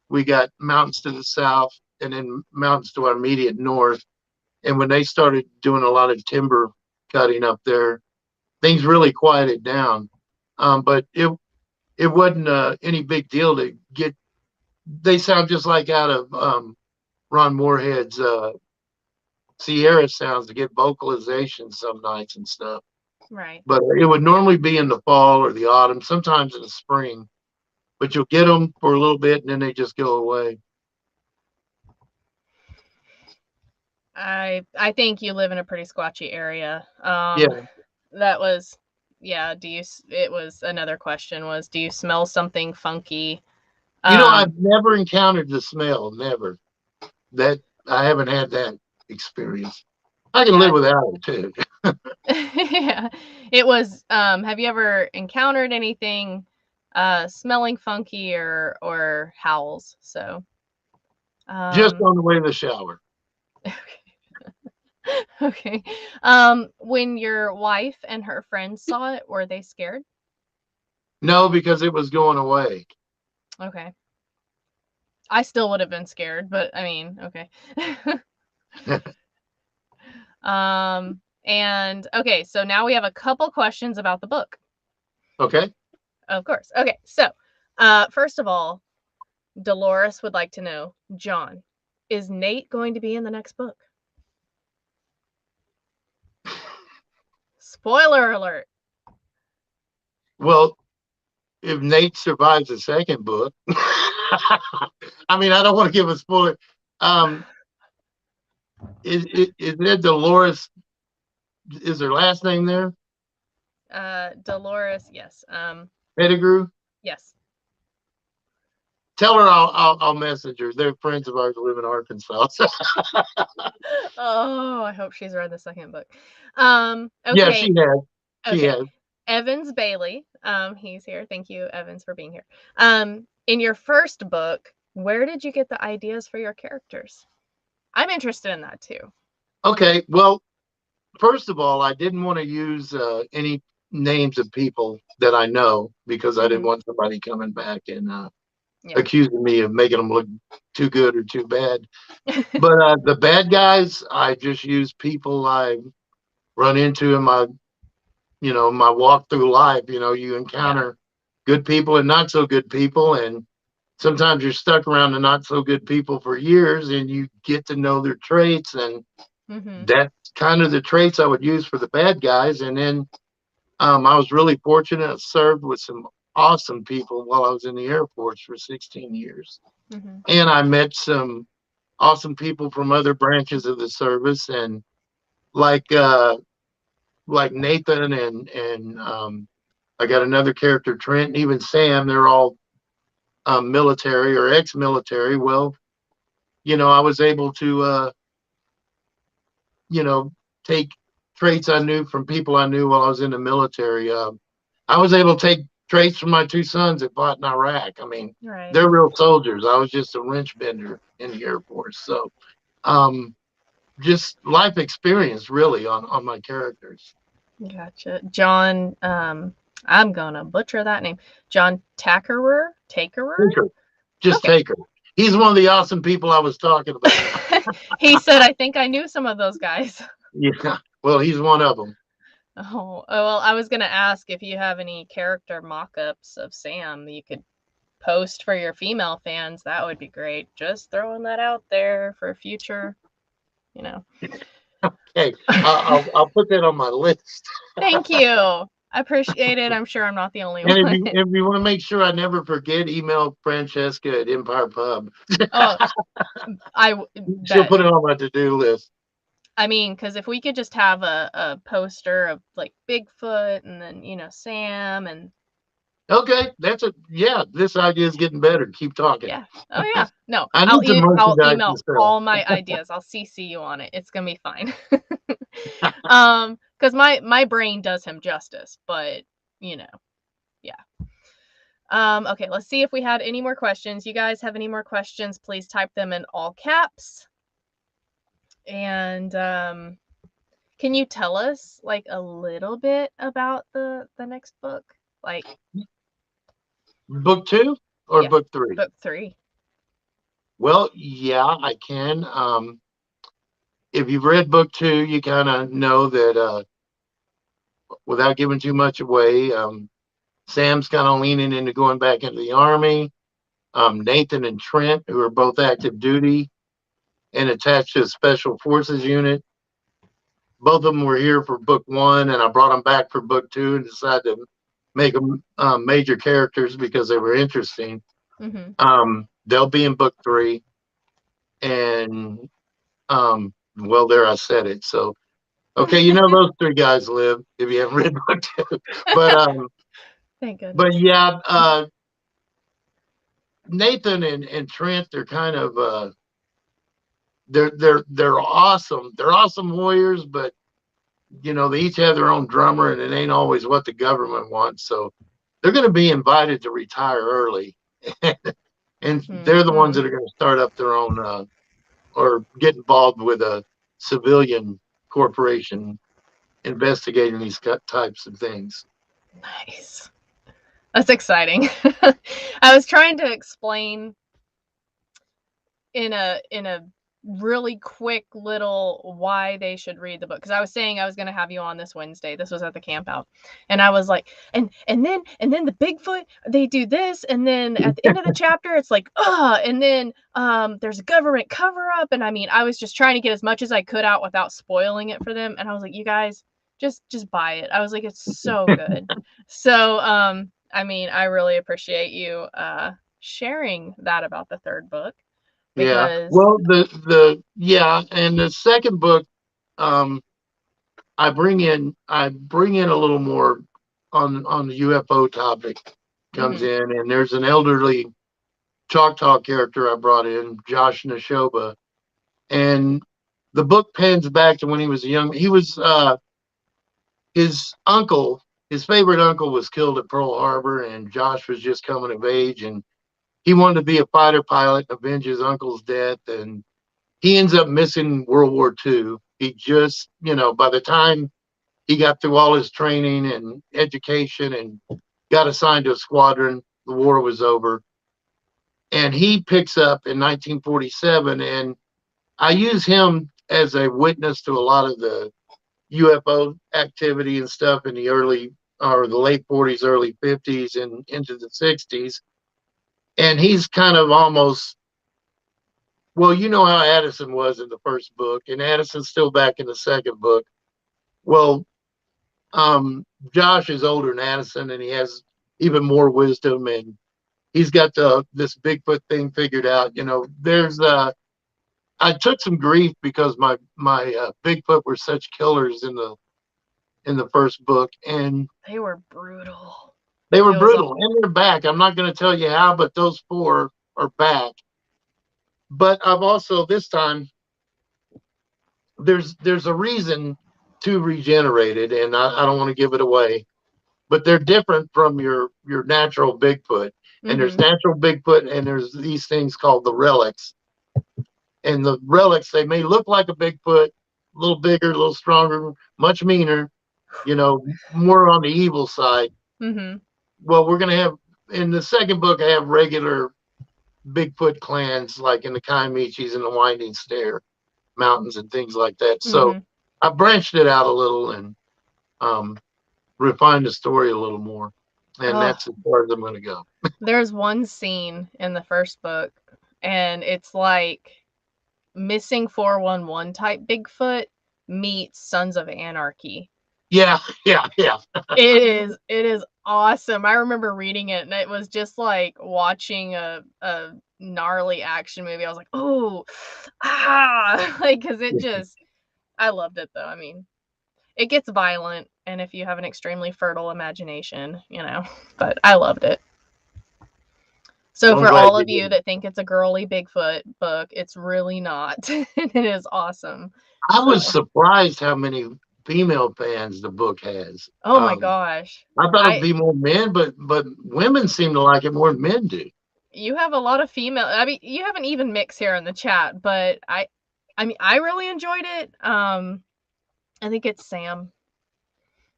we got mountains to the south and then mountains to our immediate north. And when they started doing a lot of timber cutting up there, things really quieted down. But it wasn't any big deal to get. They sound just like out of Ron Moorhead's Sierra sounds, to get vocalization some nights and stuff. Right. But it would normally be in the fall or the autumn, sometimes in the spring. But you'll get them for a little bit and then they just go away. I think you live in a pretty squatchy area. Yeah. That was, yeah. It was another question was, do you smell something funky? I've never encountered the smell. Never. That I haven't had that experience. I can live without it too. Yeah. It was. Have you ever encountered anything smelling funky or howls? So. Just on the way to the shower. Okay. When your wife and her friends saw it, were they scared? No, because it was going away. Okay. I still would have been scared, but I mean, okay. And okay, so now we have a couple questions about the book. Okay. Of course. Okay, so first of all, Dolores would like to know, John, is Nate going to be in the next book? Spoiler alert. Well, if Nate survives the second book, I mean, I don't want to give a spoiler. Is it Dolores? Is her last name there? Dolores, yes. Pettigrew? Yes. Tell her I'll message her. They're friends of ours who live in Arkansas. Oh, I hope she's read the second book. Okay. Yeah, she has. She has. Evans Bailey, he's here. Thank you, Evans, for being here. In your first book, where did you get the ideas for your characters? I'm interested in that too. Okay, well, first of all, I didn't want to use any names of people that I know, because I didn't want somebody coming back and accusing me of making them look too good or too bad. But the bad guys, I just use people I run into in my walk through life. You encounter good people and not so good people, and sometimes you're stuck around the not so good people for years, and you get to know their traits, and that's kind of the traits I would use for the bad guys. And then I was really fortunate. I served with some awesome people while I was in the Air Force for 16 years. And I met some awesome people from other branches of the service, and like Nathan and I got another character, Trent, and even Sam. They're all military or ex-military. Well, I was able to take traits I knew from people I knew while I was in the military. I was able to take traits from my two sons that fought in Iraq. I mean, they're real soldiers. I was just a wrench bender in the Air Force. So just life experience really on my characters. Gotcha. John, I'm gonna butcher that name. John Takerer? Taker. Just Okay. Taker. He's one of the awesome people I was talking about. He said, I think I knew some of those guys. Yeah. Well, he's one of them. Oh, well, I was gonna ask if you have any character mock-ups of Sam that you could post for your female fans. That would be great. Just throwing that out there for future, you know. Hey, I'll put that on my list. Thank you. I appreciate it. I'm sure I'm not the only And one. if you want to make sure I never forget, email Francesca at Empire Pub. Oh, She'll bet. put it on my to-do list. I mean, because if we could just have a poster of like Bigfoot and then, Sam and. Okay, this idea is getting better. Keep talking. Yeah. Oh, yeah. No, I I'll, need to I'll merchandise email this stuff. all my ideas. I'll CC you on it. It's going to be fine. Because my brain does him justice, but, yeah. Okay, let's see if we had any more questions. You guys have any more questions, please type them in all caps. And can you tell us like a little bit about the next book? Like book 2 or book 3? Book 3. Well, yeah, I can. If you've read book 2, you kind of know that without giving too much away, Sam's kind of leaning into going back into the Army. Nathan and Trent, who are both active duty and attached to a special forces unit. Both of them were here for book 1, and I brought them back for book 2 and decided to make them major characters because they were interesting. Mm-hmm. They'll be in book 3, and well, there I said it. So, okay, those 3 guys live if you haven't read book 2. But thank goodness. But yeah, Nathan and Trent, they're kind of they're awesome. They're awesome warriors, but they each have their own drummer, and it ain't always what the government wants. So they're going to be invited to retire early, and they're the ones that are going to start up their own or get involved with a civilian corporation investigating these types of things. Nice. That's exciting. I was trying to explain in a really quick little why they should read the book, because I was saying I was going to have you on this Wednesday. This was at the camp out, and I was like, and then the Bigfoot, they do this, and then at the end of the chapter it's like and then there's a government cover up, and I mean, I was just trying to get as much as I could out without spoiling it for them, and I was like, you guys just buy it. I was like, it's so good. So I mean, I really appreciate you sharing that about the third book. Yeah. Well, and the second book, I bring in a little more on the UFO topic comes in, and there's an elderly Choctaw character I brought in, Josh Neshoba, and the book pans back to when he was his uncle, his favorite uncle was killed at Pearl Harbor, and Josh was just coming of age, and he wanted to be a fighter pilot, avenge his uncle's death, and he ends up missing World War II. He just, by the time he got through all his training and education and got assigned to a squadron, the war was over. And he picks up in 1947, and I use him as a witness to a lot of the UFO activity and stuff in the late 40s, early 50s, and into the 60s. And he's kind of almost, well, you know how Addison was in the first book, and Addison's still back in the second book. Well, Josh is older than Addison, and he has even more wisdom, and he's got this Bigfoot thing figured out. I took some grief because my Bigfoot were such killers in the first book, and they were brutal. They were brutal, and they're back. I'm not going to tell you how, but those 4 are back. But I've also, this time, there's a reason to regenerate it, and I don't want to give it away. But they're different from your natural Bigfoot. And there's natural Bigfoot, and there's these things called the RELICS. And the RELICS, they may look like a Bigfoot, a little bigger, a little stronger, much meaner, more on the evil side. Mm-hmm. Well, we're going to have in the second book, I have regular Bigfoot clans like in the Kiamichis and the Winding Stair Mountains and things like that. So Mm-hmm. I branched it out a little and um, refined the story a little more. And Oh, that's as far as I'm going to go. there's one scene in the first book, and it's like missing 411 type Bigfoot meets Sons of Anarchy. Yeah, yeah, yeah. It is awesome. I remember reading it, and it was just like watching a gnarly action movie. I was like, oh, like, because I loved it though. I mean, it gets violent, and if you have an extremely fertile imagination, but I loved it. So Well, I'm for glad all you of you did. that think it's a girly Bigfoot book, it's really not. It is awesome. I was So, surprised how many female fans the book has. oh my gosh. I thought it'd I be more men, but women seem to like it more than men do. You have a lot of female. I mean, you have an even mix here in the chat, but I mean, I really enjoyed it. I think it's Sam.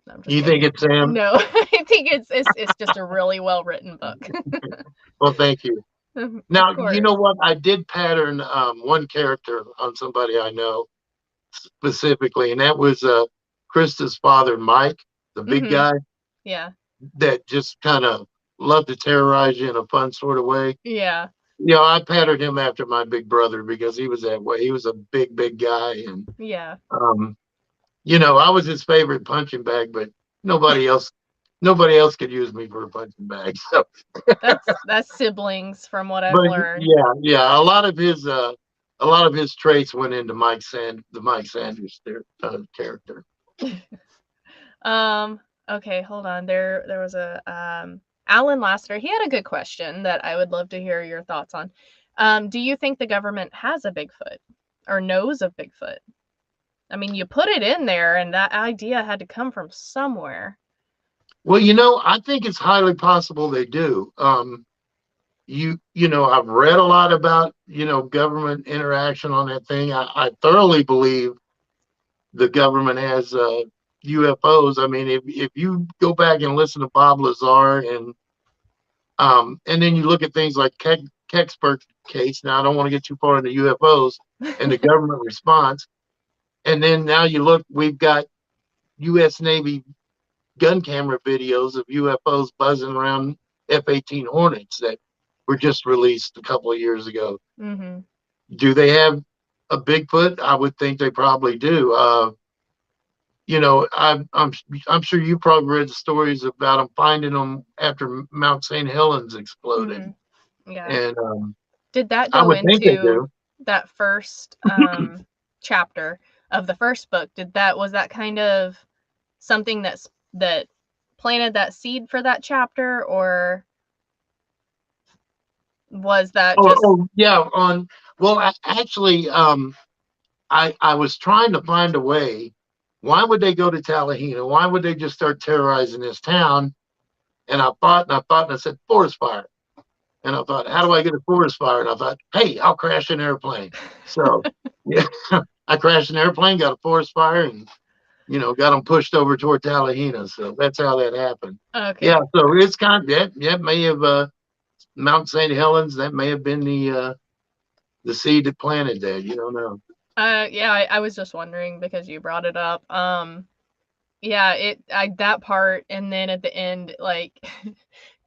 No, I'm just You think kidding. it's Sam? No, I think it's just a really well written book. Well, thank you. Of Now, you know course. what? I did pattern one character on somebody I know specifically, and that was Krista's father, Mike, the big Mhm. guy Yeah. that just kind of loved to terrorize you in a fun sort of way. Yeah. I patterned him after my big brother because he was that way. He was a big, big guy, and Yeah. um, I was his favorite punching bag, but nobody else, nobody else could use me for a punching bag. So, That's siblings from what I've but learned. yeah, yeah, a lot of his traits went into the Mike Sanders character. Um, okay, hold on. There was a Alan Laster. He had a good question that I would love to hear your thoughts on. Do you think the government has a Bigfoot or knows of Bigfoot? I mean, you put it in there, and that idea had to come from somewhere. Well, I think it's highly possible they do. I've read a lot about government interaction on that thing. I thoroughly believe the government has UFOs. I mean, if you go back and listen to Bob Lazar and then you look at things like Kecksburg case. Now, I don't want to get too far into UFOs and the government response. And then now you look, we've got U.S. Navy gun camera videos of UFOs buzzing around F-18 Hornets that were just released a couple of years ago. Mm-hmm. Do they have a Bigfoot? I would think they probably do. I'm sure you probably read the stories about them finding them after Mount St. Helens exploded, Mm-hmm. Yeah. and Did that I go would think they into do. that first chapter of the first book? Was that kind of something that planted that seed for that chapter, or was that Oh, just yeah. Actually, I was trying to find a way. Why would they go to Talahena? Why would they just start terrorizing this town? And I said, forest fire. And I thought, how do I get a forest fire? And I thought, hey, I'll crash an airplane. So, yeah, I crashed an airplane, got a forest fire, and got them pushed over toward Talahena. So that's how that happened. okay? Yeah, so it's kind of that may have Mount St. Helens. That may have been the seed that planted that. You don't know. Yeah, I was just wondering because you brought it up. Yeah, that part, and then at the end, like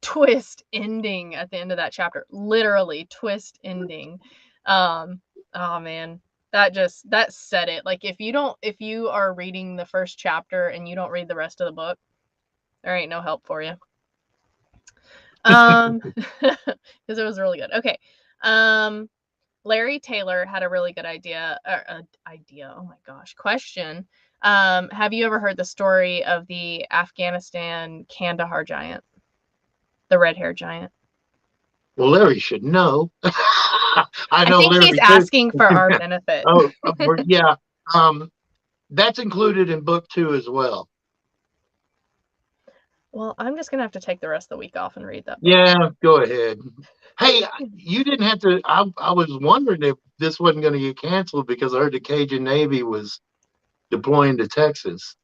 twist ending at the end of that chapter, literally twist ending. Oh man, that said it. Like if you are reading the first chapter and you don't read the rest of the book, there ain't no help for you. Because it was really good. Okay. Larry Taylor had a really good idea. Oh my gosh, question. Have you ever heard the story of the Afghanistan Kandahar giant, the red hair giant? Well, Larry should know. I I know think he's Larry too. asking for our benefit. Oh, yeah. That's included in book 2 as well. Well, I'm just gonna have to take the rest of the week off and read that book. Yeah, go ahead. Hey, you didn't have to. I was wondering if this wasn't going to get canceled because I heard the Cajun Navy was deploying to Texas.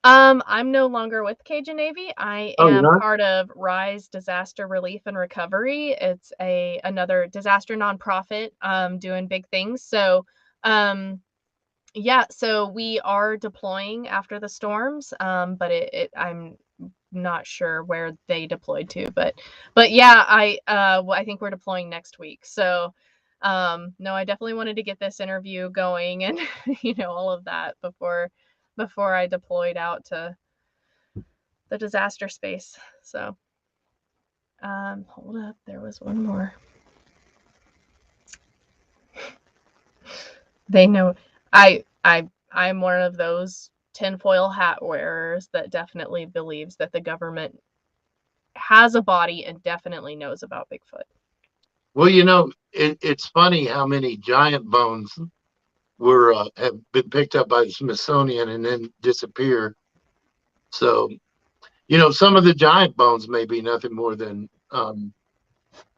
I'm no longer with Cajun Navy. I Oh, you're am not? part of Rise Disaster Relief and Recovery. It's another disaster nonprofit doing big things. So, yeah, so we are deploying after the storms, but I'm not sure where they deployed to, but yeah, I think we're deploying next week. So, no, I definitely wanted to get this interview going and all of that before I deployed out to the disaster space. So, hold up, there was one more. They know I'm one of those tinfoil hat wearers that definitely believes that the government has a body and definitely knows about Bigfoot. Well, it's funny how many giant bones have been picked up by the Smithsonian and then disappear. So, some of the giant bones may be nothing more than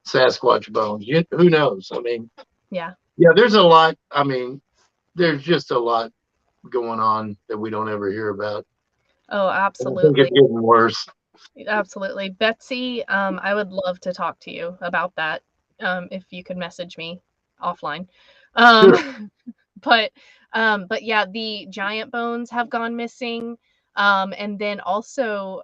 Sasquatch bones. Who knows? I mean, Yeah. yeah, there's a lot. I mean, there's just a lot going on that we don't ever hear about. Oh, And I think absolutely. it's getting worse. Absolutely. Betsy, I would love to talk to you about that. If you could message me offline. Sure. But but yeah, the giant bones have gone missing. And then also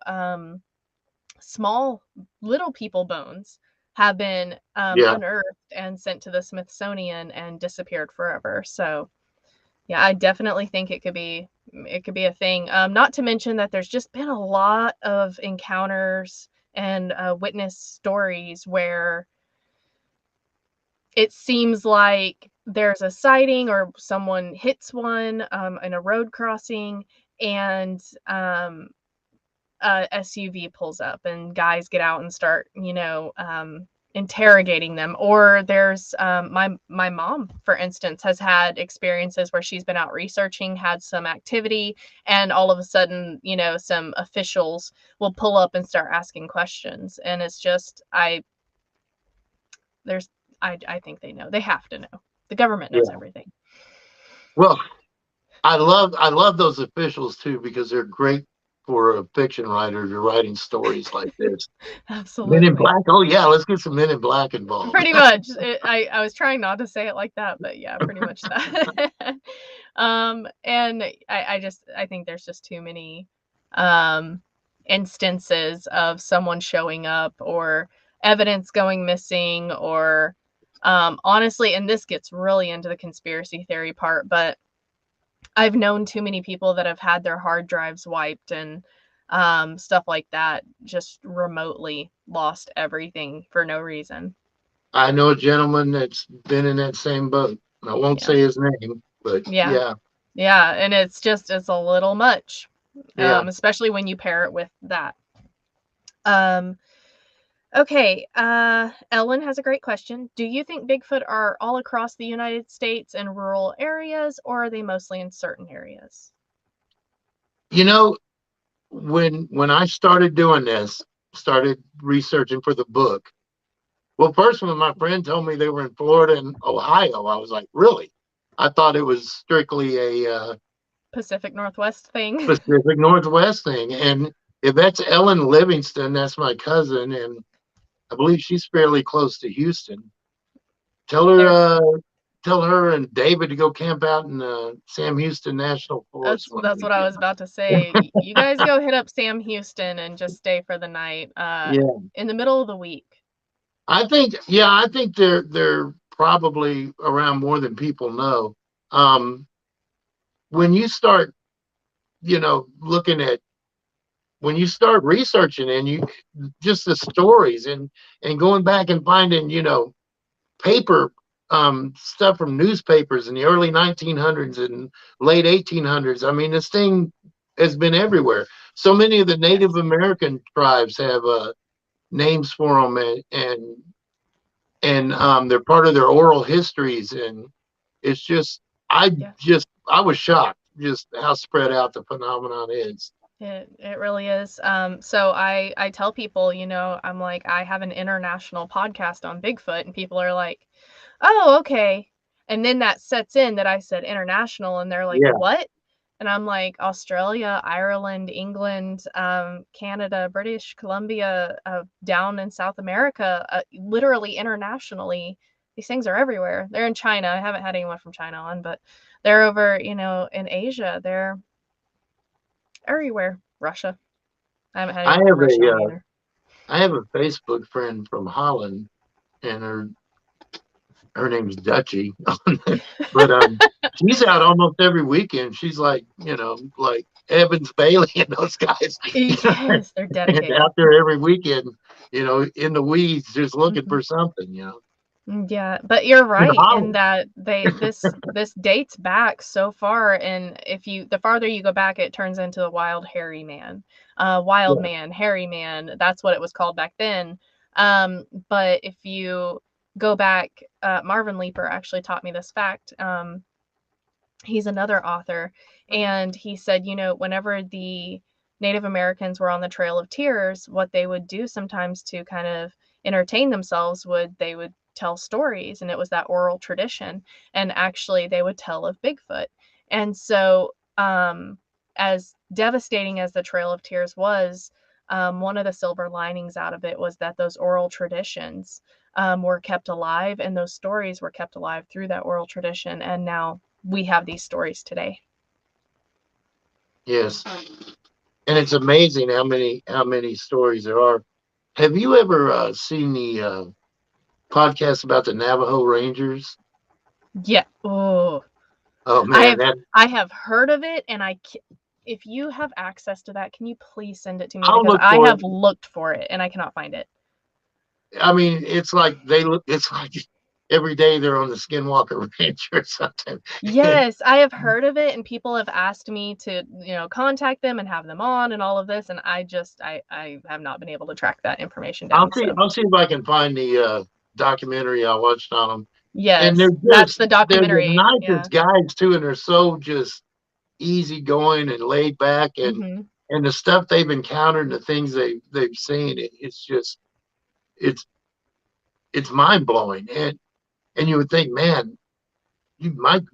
small little people bones have been Yeah. unearthed and sent to the Smithsonian and disappeared forever. So yeah, I definitely think it could be a thing. Not to mention that there's just been a lot of encounters and witness stories where it seems like there's a sighting or someone hits one in a road crossing, and a SUV pulls up and guys get out and start, interrogating them. Or there's my mom, for instance, has had experiences where she's been out researching, had some activity, and all of a sudden, some officials will pull up and start asking questions. And it's just there's I think they know. They have to know. The government knows Yeah. everything. Well, I love those officials too because they're great for a fiction writer if you're writing stories like this. Men in Absolutely. Black. Oh yeah, let's get some Men in Black involved. Pretty much. I was trying not to say it like that, but yeah, pretty much that. And I think there's just too many instances of someone showing up or evidence going missing, or honestly, and this gets really into the conspiracy theory part, but I've known too many people that have had their hard drives wiped and stuff like that, just remotely lost everything for no reason. I know a gentleman that's been in that same boat. I won't Yeah. say his name, but Yeah. yeah, Yeah. And it's a little much, yeah. especially when you pair it with that. Um, okay. Ellen has a great question. Do you think Bigfoot are all across the United States in rural areas, or are they mostly in certain areas? You know, when I started doing this, started researching for the book. Well, first when my friend told me they were in Florida and Ohio, I was like, really? I thought it was strictly a Pacific Northwest thing. Pacific Northwest thing. And if that's Ellen Livingston, that's my cousin, and I believe she's fairly close to Houston. Tell her, There. tell her and David to go camp out in Sam Houston National Forest one That's what I weekend. was about to say. You guys go hit up Sam Houston and just stay for the night. Yeah, In the middle of the week. I think they're probably around more than people know. Um, when you start, looking at when you start researching and you just the stories and going back and finding, paper stuff from newspapers in the early 1900s and late 1800s. I mean, this thing has been everywhere. So many of the Native Yes. American tribes have names for them, and they're part of their oral histories. And it's just, Yeah. I was shocked just how spread out the phenomenon is. It really is. So I tell people, I'm like, I have an international podcast on Bigfoot, and people are like, "Oh, okay." And then that sets in that I said international, and they're like, Yeah. "What?" And I'm like, Australia, Ireland, England, Canada, British Columbia, down in South America, literally internationally, these things are everywhere. They're in China. I haven't had anyone from China on, but they're over, you know, in Asia. They're everywhere. Russia. I haven't had I anyone from have Russia on a either. I have a Facebook friend from Holland, and her name's Dutchie. But she's out almost every weekend. She's like, you know, like Evans Bailey and those guys, you know, Yes, they're and dedicated. out there every weekend, you know, in the weeds, just looking Mhm. for something, you know. Yeah, but you're In right in Holland, that this dates back so far, and if you the farther you go back, it turns into the wild yeah, man, hairy man. That's what it was called back then. But if you go back, Marvin Leeper actually taught me this fact. He's another author, and he said, you know, whenever the Native Americans were on the Trail of Tears, what they would do sometimes to kind of entertain themselves they would tell stories, and it was that oral tradition, and actually they would tell of Bigfoot. And so as devastating as the Trail of Tears was, one of the silver linings out of it was that those oral traditions were kept alive, and those stories were kept alive through that oral tradition, and now we have these stories today. yes. And it's amazing how many stories there are. Have you ever seen the podcast about the Navajo Rangers? Yeah. Oh, Oh I man, have that I have heard of it, and if you have access to that, can you please send it to me, I'll because look I for it. have looked for it and I cannot find it. I mean, it's like it's like every day they're on the Skinwalker Ranch or something. Yes, I have heard of it, and people have asked me to, you know, contact them and have them on and all of this, and I have not been able to track that information I'll down. see. So I'll see if I can find the documentary I watched on them. And yes, that's the they're the documentary. Yeah. nicest guys too, and they're so just easygoing and laid back, Hmm. and the stuff they've encountered, and the things they've seen, it's just it's it's mind blowing. And you would think, man,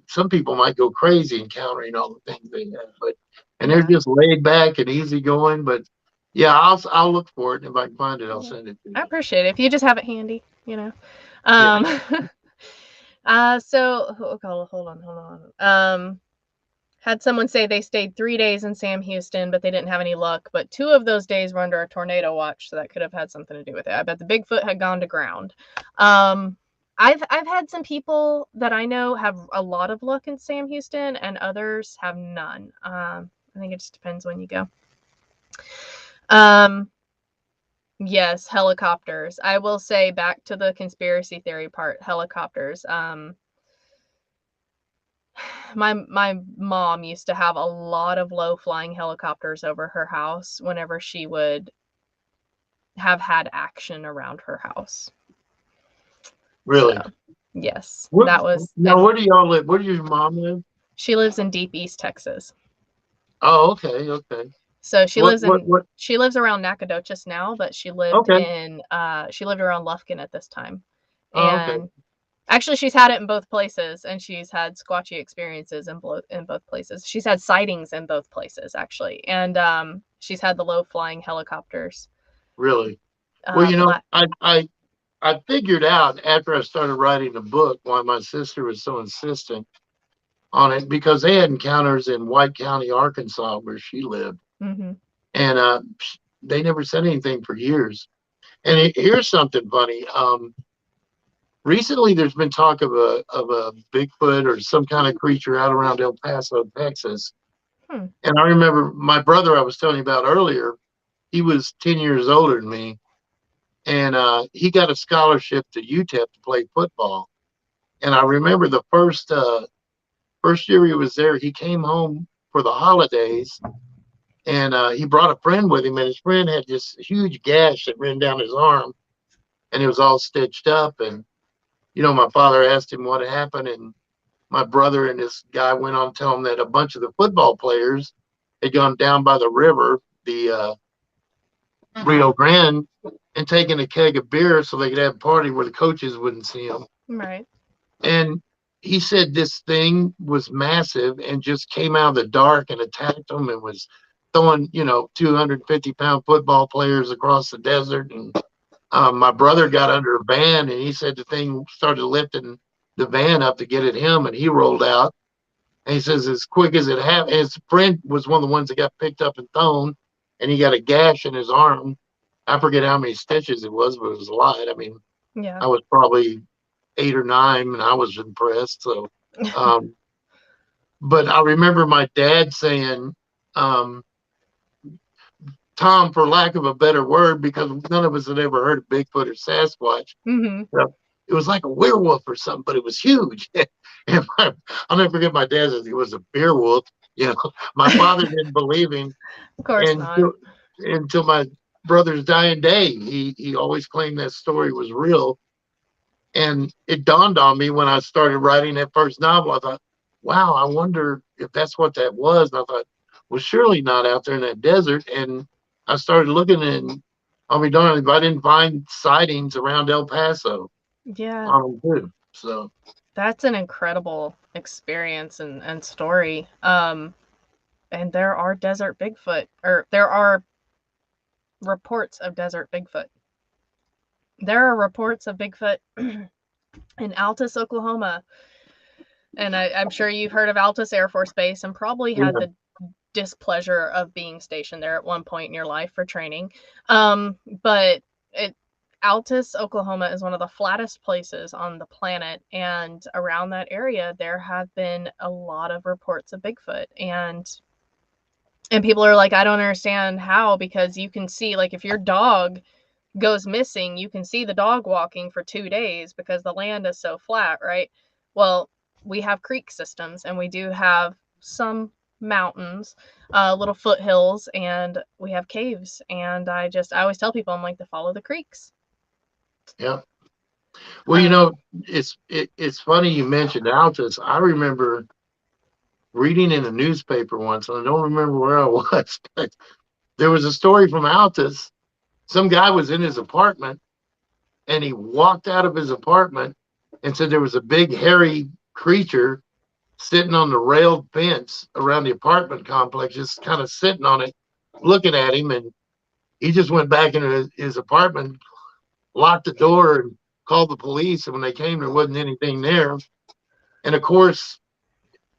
some people might go crazy encountering all the things they have, but and they're Yeah. just laid back and easygoing. But yeah, I'll look for it, and if I can find it, I'll Yeah. send it to I you. appreciate it if you just have it handy, you know. Yeah, Um so hold on. Had someone say they stayed 3 days in Sam Houston, but they didn't have any luck. But 2 of those days were under a tornado watch, so that could have had something to do with it. I bet the Bigfoot had gone to ground. Um, I've had some people that I know have a lot of luck in Sam Houston, and others have none. I think it just depends when you go. Um, yes, helicopters. I will say, back to the conspiracy theory part, helicopters. My mom used to have a lot of low flying helicopters over her house whenever she would have had action around her house. So really. yes, Where, that was. now, And where do y'all live? Where does your mom live? she lives in deep East Texas. Oh, okay, okay. So What? she lives around Nacogdoches now, but Okay. she lived around Lufkin at this time. Oh, okay. And actually, she's had it in both places, and she's had squatchy experiences in both places. She's had sightings in both places, actually, and she's had the low flying helicopters. Really? Well, Black. I figured out after I started writing the book why my sister was so insistent on it, because they had encounters in White County, Arkansas, where she lived, Mm-hmm. and they never said anything for years. And here's something funny. Recently, there's been talk of a Bigfoot or some kind of creature out around El Paso, Texas. Hmm. And I remember my brother I was telling you about earlier. He was 10 years older than me, and he got a scholarship to UTEP to play football. And I remember the first year he was there, he came home for the holidays, and he brought a friend with him, and his friend had this huge gash that ran down his arm, and it was all stitched up. And my father asked him what happened, and my brother and this guy went on to tell him that a bunch of the football players had gone down by the river, the Rio Grande, and taken a keg of beer so they could have a party where the coaches wouldn't see them. Right. And he said this thing was massive and just came out of the dark and attacked them and was throwing, 250-pound football players across the desert. And my brother got under a van, and he said the thing started lifting the van up to get at him, and he rolled out. And he says, as quick as it happened, his friend was one of the ones that got picked up and thrown, and he got a gash in his arm. I forget how many stitches it was, but it was a lot. I mean, Yeah. I was probably 8 or 9, and I was impressed. So, um, but I remember my dad saying, um, Tom, for lack of a better word, because none of us had ever heard of Bigfoot or Sasquatch. Mm-hmm. It was like a werewolf or something, but it was huge. And I'll never forget my dad said it was a beer wolf. My father didn't believe him, Of course and not. until my brother's dying day, he always claimed that story was real. And it dawned on me when I started writing that first novel. I thought, wow, I wonder if that's what that was. And I thought, well, surely not out there in that desert. And I started looking, and I'll be darned if I didn't find sightings around El Paso Yeah, on them too. So that's an incredible experience and story. And there are desert Bigfoot, or there are reports of desert Bigfoot. There are reports of Bigfoot in Altus, Oklahoma. And I'm sure you've heard of Altus Air Force Base and probably had yeah, the displeasure of being stationed there at one point in your life for training. But Altus, Oklahoma is one of the flattest places on the planet. And around that area, there have been a lot of reports of Bigfoot. And people are like, I don't understand how, because you can see, like, if your dog goes missing, you can see the dog walking for 2 days because the land is so flat, right? Well, we have creek systems, and we do have some mountains, little foothills, and we have caves. And I always tell people, I'm like, to follow the creeks. yeah. Well, Um, it's funny you mentioned Altus. I remember reading in a newspaper once, and I don't remember where I was, but there was a story from Altus. Some guy was in his apartment, and he walked out of his apartment and said there was a big hairy creature sitting on the railed fence around the apartment complex, just kind of sitting on it, looking at him. And he just went back into his apartment, locked the door, and called the police. And when they came, there wasn't anything there. And of course,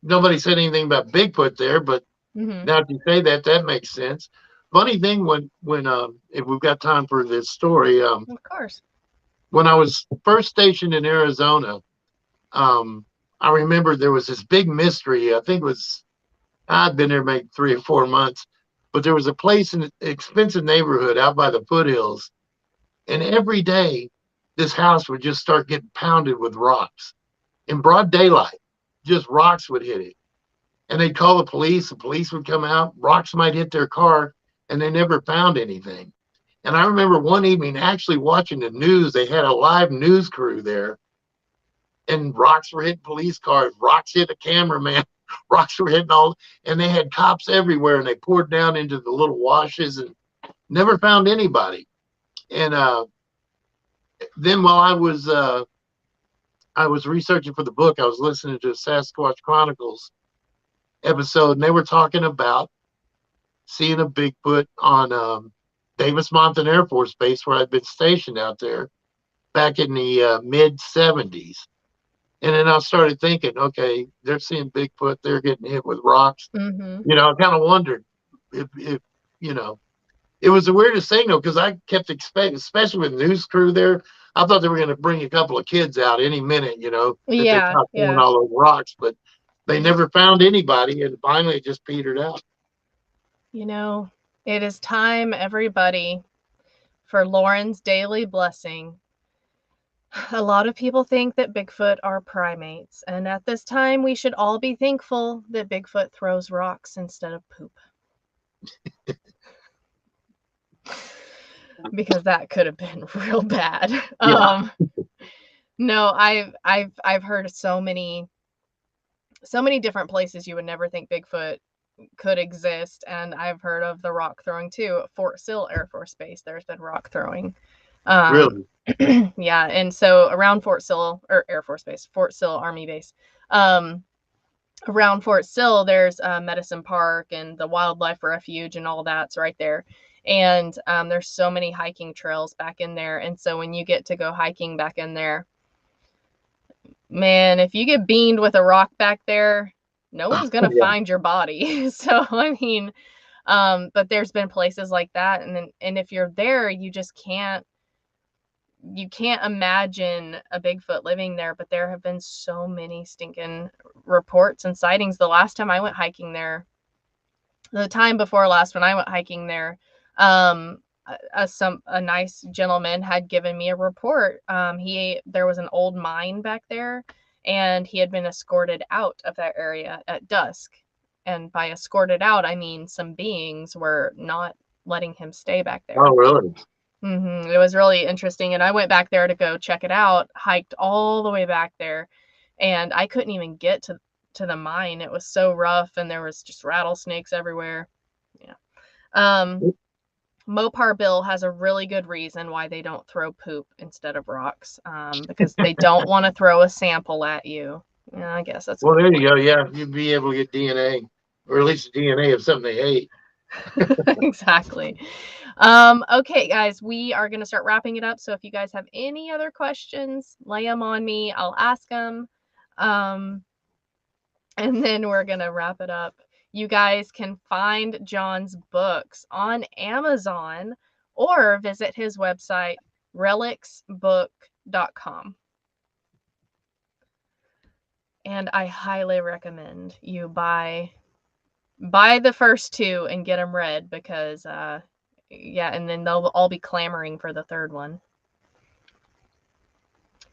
nobody said anything about Bigfoot there. But mm-hmm. now, if you say that, that makes sense. Funny thing, when if we've got time for this story, Of course. when I was first stationed in Arizona, I remember there was this big mystery. I think it was I'd been there maybe 3 or 4 months, but there was a place in an expensive neighborhood out by the foothills, and every day this house would just start getting pounded with rocks in broad daylight. Just rocks would hit it, and they'd call the police. The police would come out. Rocks might hit their car, and they never found anything. And I remember one evening actually watching the news. They had a live news crew there, and rocks were hitting police cars, rocks hit a cameraman, rocks were hitting all, and they had cops everywhere, and they poured down into the little washes and never found anybody. And then while I was researching for the book, I was listening to a Sasquatch Chronicles episode, and they were talking about seeing a Bigfoot on Davis-Monthan Air Force Base, where I'd been stationed out there back in the mid '70s. And then I started thinking, okay, they're seeing Bigfoot, they're getting hit with rocks. Mm-hmm. I kind of wondered if you know, it was the weirdest thing though, because I kept expecting, especially with the news crew there, I thought they were going to bring a couple of kids out any minute, that they Yeah, caught throwing yeah. all those rocks, but they never found anybody, and finally it just petered out. It is time, everybody, for Lauren's daily blessing. A lot of people think that Bigfoot are primates, and at this time, we should all be thankful that Bigfoot throws rocks instead of poop. Because that could have been real bad. Yeah, No, I've heard so many different places you would never think Bigfoot could exist, and I've heard of the rock throwing too. At Fort Sill Air Force Base, there's been rock throwing. really. Yeah, and so around Fort Sill, or Air Force Base, Fort Sill Army Base, Around Fort Sill, there's Medicine Park and the Wildlife Refuge and all that's right there. And there's so many hiking trails back in there. And so when you get to go hiking back in there, man, if you get beamed with a rock back there, no one's going to find your body. So, I mean, but there's been places like that. And if you're there, you just can't imagine a Bigfoot living there. But there have been so many stinking reports and sightings. The last time I went hiking there, the time before last when I went hiking there, a nice gentleman had given me a report. There was an old mine back there, and he had been escorted out of that area at dusk. And by escorted out, I mean some beings were not letting him stay back there. Oh, really? It was really interesting. And I went back there to go check it out, hiked all the way back there, and I couldn't even get to the mine. It was so rough, and there was just rattlesnakes everywhere. Yeah. Mopar Bill has a really good reason why they don't throw poop instead of rocks, because they don't want to throw a sample at you. Yeah, I guess that's well. There you go. Yeah, you'd be able to get DNA, or at least DNA of something they ate. Exactly. Okay, guys, we are going to start wrapping it up. So if you guys have any other questions, lay them on me. I'll ask them. And then we're going to wrap it up. You guys can find John's books on Amazon or visit his website, relicsbook.com. And I highly recommend you buy the first two and get them read, because yeah, and then they'll all be clamoring for the third one.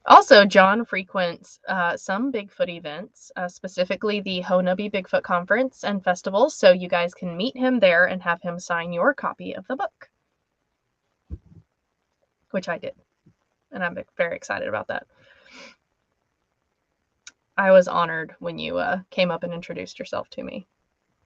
Also, John frequents some Bigfoot events, specifically the Honobia Bigfoot Conference and festivals, so you guys can meet him there and have him sign your copy of the book, which I did, and I'm very excited about that. I was honored when you came up and introduced yourself to me.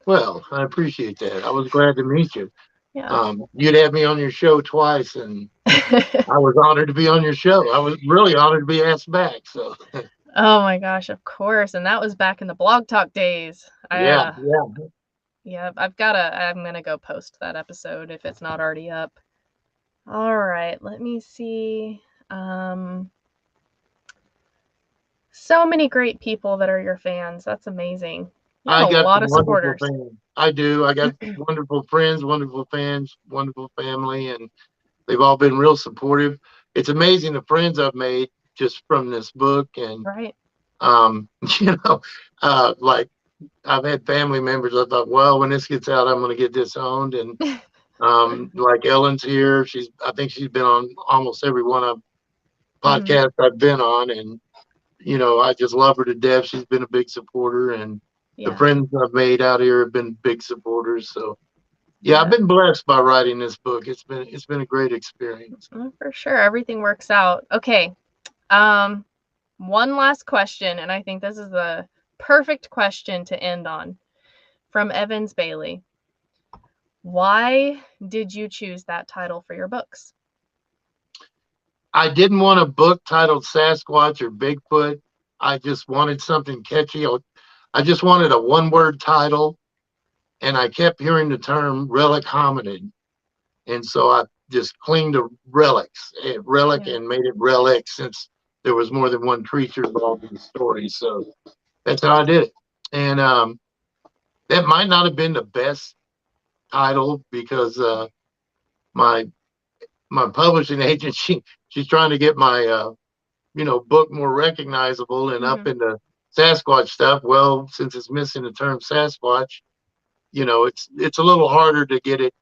Well, I appreciate that. I was glad to meet you. Yeah. You'd had me on your show twice, and I was honored to be on your show. I was really honored to be asked back. So. Oh my gosh, of course. And that was back in the Blog Talk days. Yeah. Yeah, I'm gonna go post that episode if it's not already up. All right, let me see. So many great people that are your fans. That's amazing. You have I got a lot some of wonderful supporters. fans. I do. I got wonderful friends, wonderful fans, wonderful family, and they've all been real supportive. It's amazing the friends I've made just from this book. And, right. You know, like I've had family members. I thought, well, when this gets out, I'm going to get disowned. And like Ellen's here. I think she's been on almost every one of podcasts I've been on. And, you know, I just love her to death. She's been a big supporter. And the friends I've made out here have been big supporters. So, yeah, I've been blessed by writing this book. It's been a great experience. For sure. Everything works out. Okay. One last question, and I think this is the perfect question to end on, from Evans Bailey. Why did you choose that title for your books? I didn't want a book titled Sasquatch or Bigfoot. I just wanted something catchy. I just wanted a one-word title, and I kept hearing the term relic hominid. And so I just clinged to relics, and made it relic, since there was more than one creature involved in the story. So that's how I did it. And that might not have been the best title, because my publishing agent, she's trying to get my book more recognizable and up into Sasquatch stuff. Well, since it's missing the term Sasquatch, it's a little harder to get it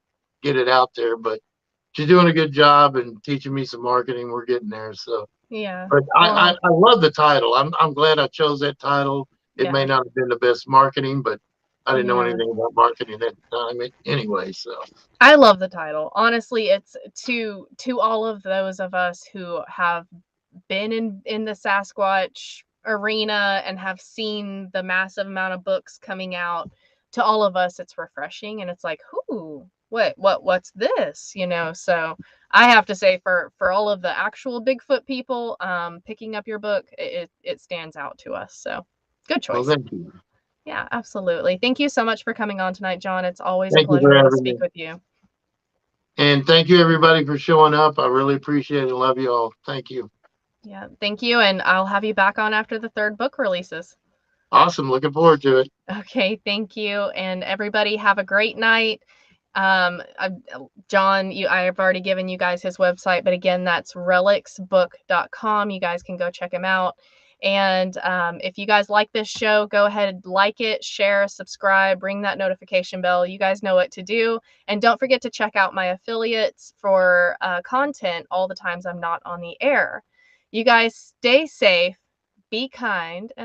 out there. But she's doing a good job and teaching me some marketing. We're getting there. So yeah. But I love the title. I'm glad I chose that title. It may not have been the best marketing, but I didn't know anything about marketing at the time anyway. So I love the title. Honestly, it's to all of those of us who have been in the Sasquatch arena and have seen the massive amount of books coming out. To all of us, it's refreshing, and it's like, whoo, what's this? So I have to say, for all of the actual Bigfoot people, picking up your book, it stands out to us. So Good Well, choice. thank you. Yeah, absolutely. Thank you so much for coming on tonight, John. It's always a Thank you for pleasure to having me. speak with you. And thank you, everybody, for showing up. I really appreciate it and love you all. Thank you. Yeah, thank you. And I'll have you back on after the third book releases. Awesome. Looking forward to it. Okay, thank you. And everybody have a great night. John, I've already given you guys his website, but again, that's relicsbook.com. You guys can go check him out. And if you guys like this show, go ahead, like it, share, subscribe, ring that notification bell. You guys know what to do. And don't forget to check out my affiliates for content all the times I'm not on the air. You guys stay safe, be kind, and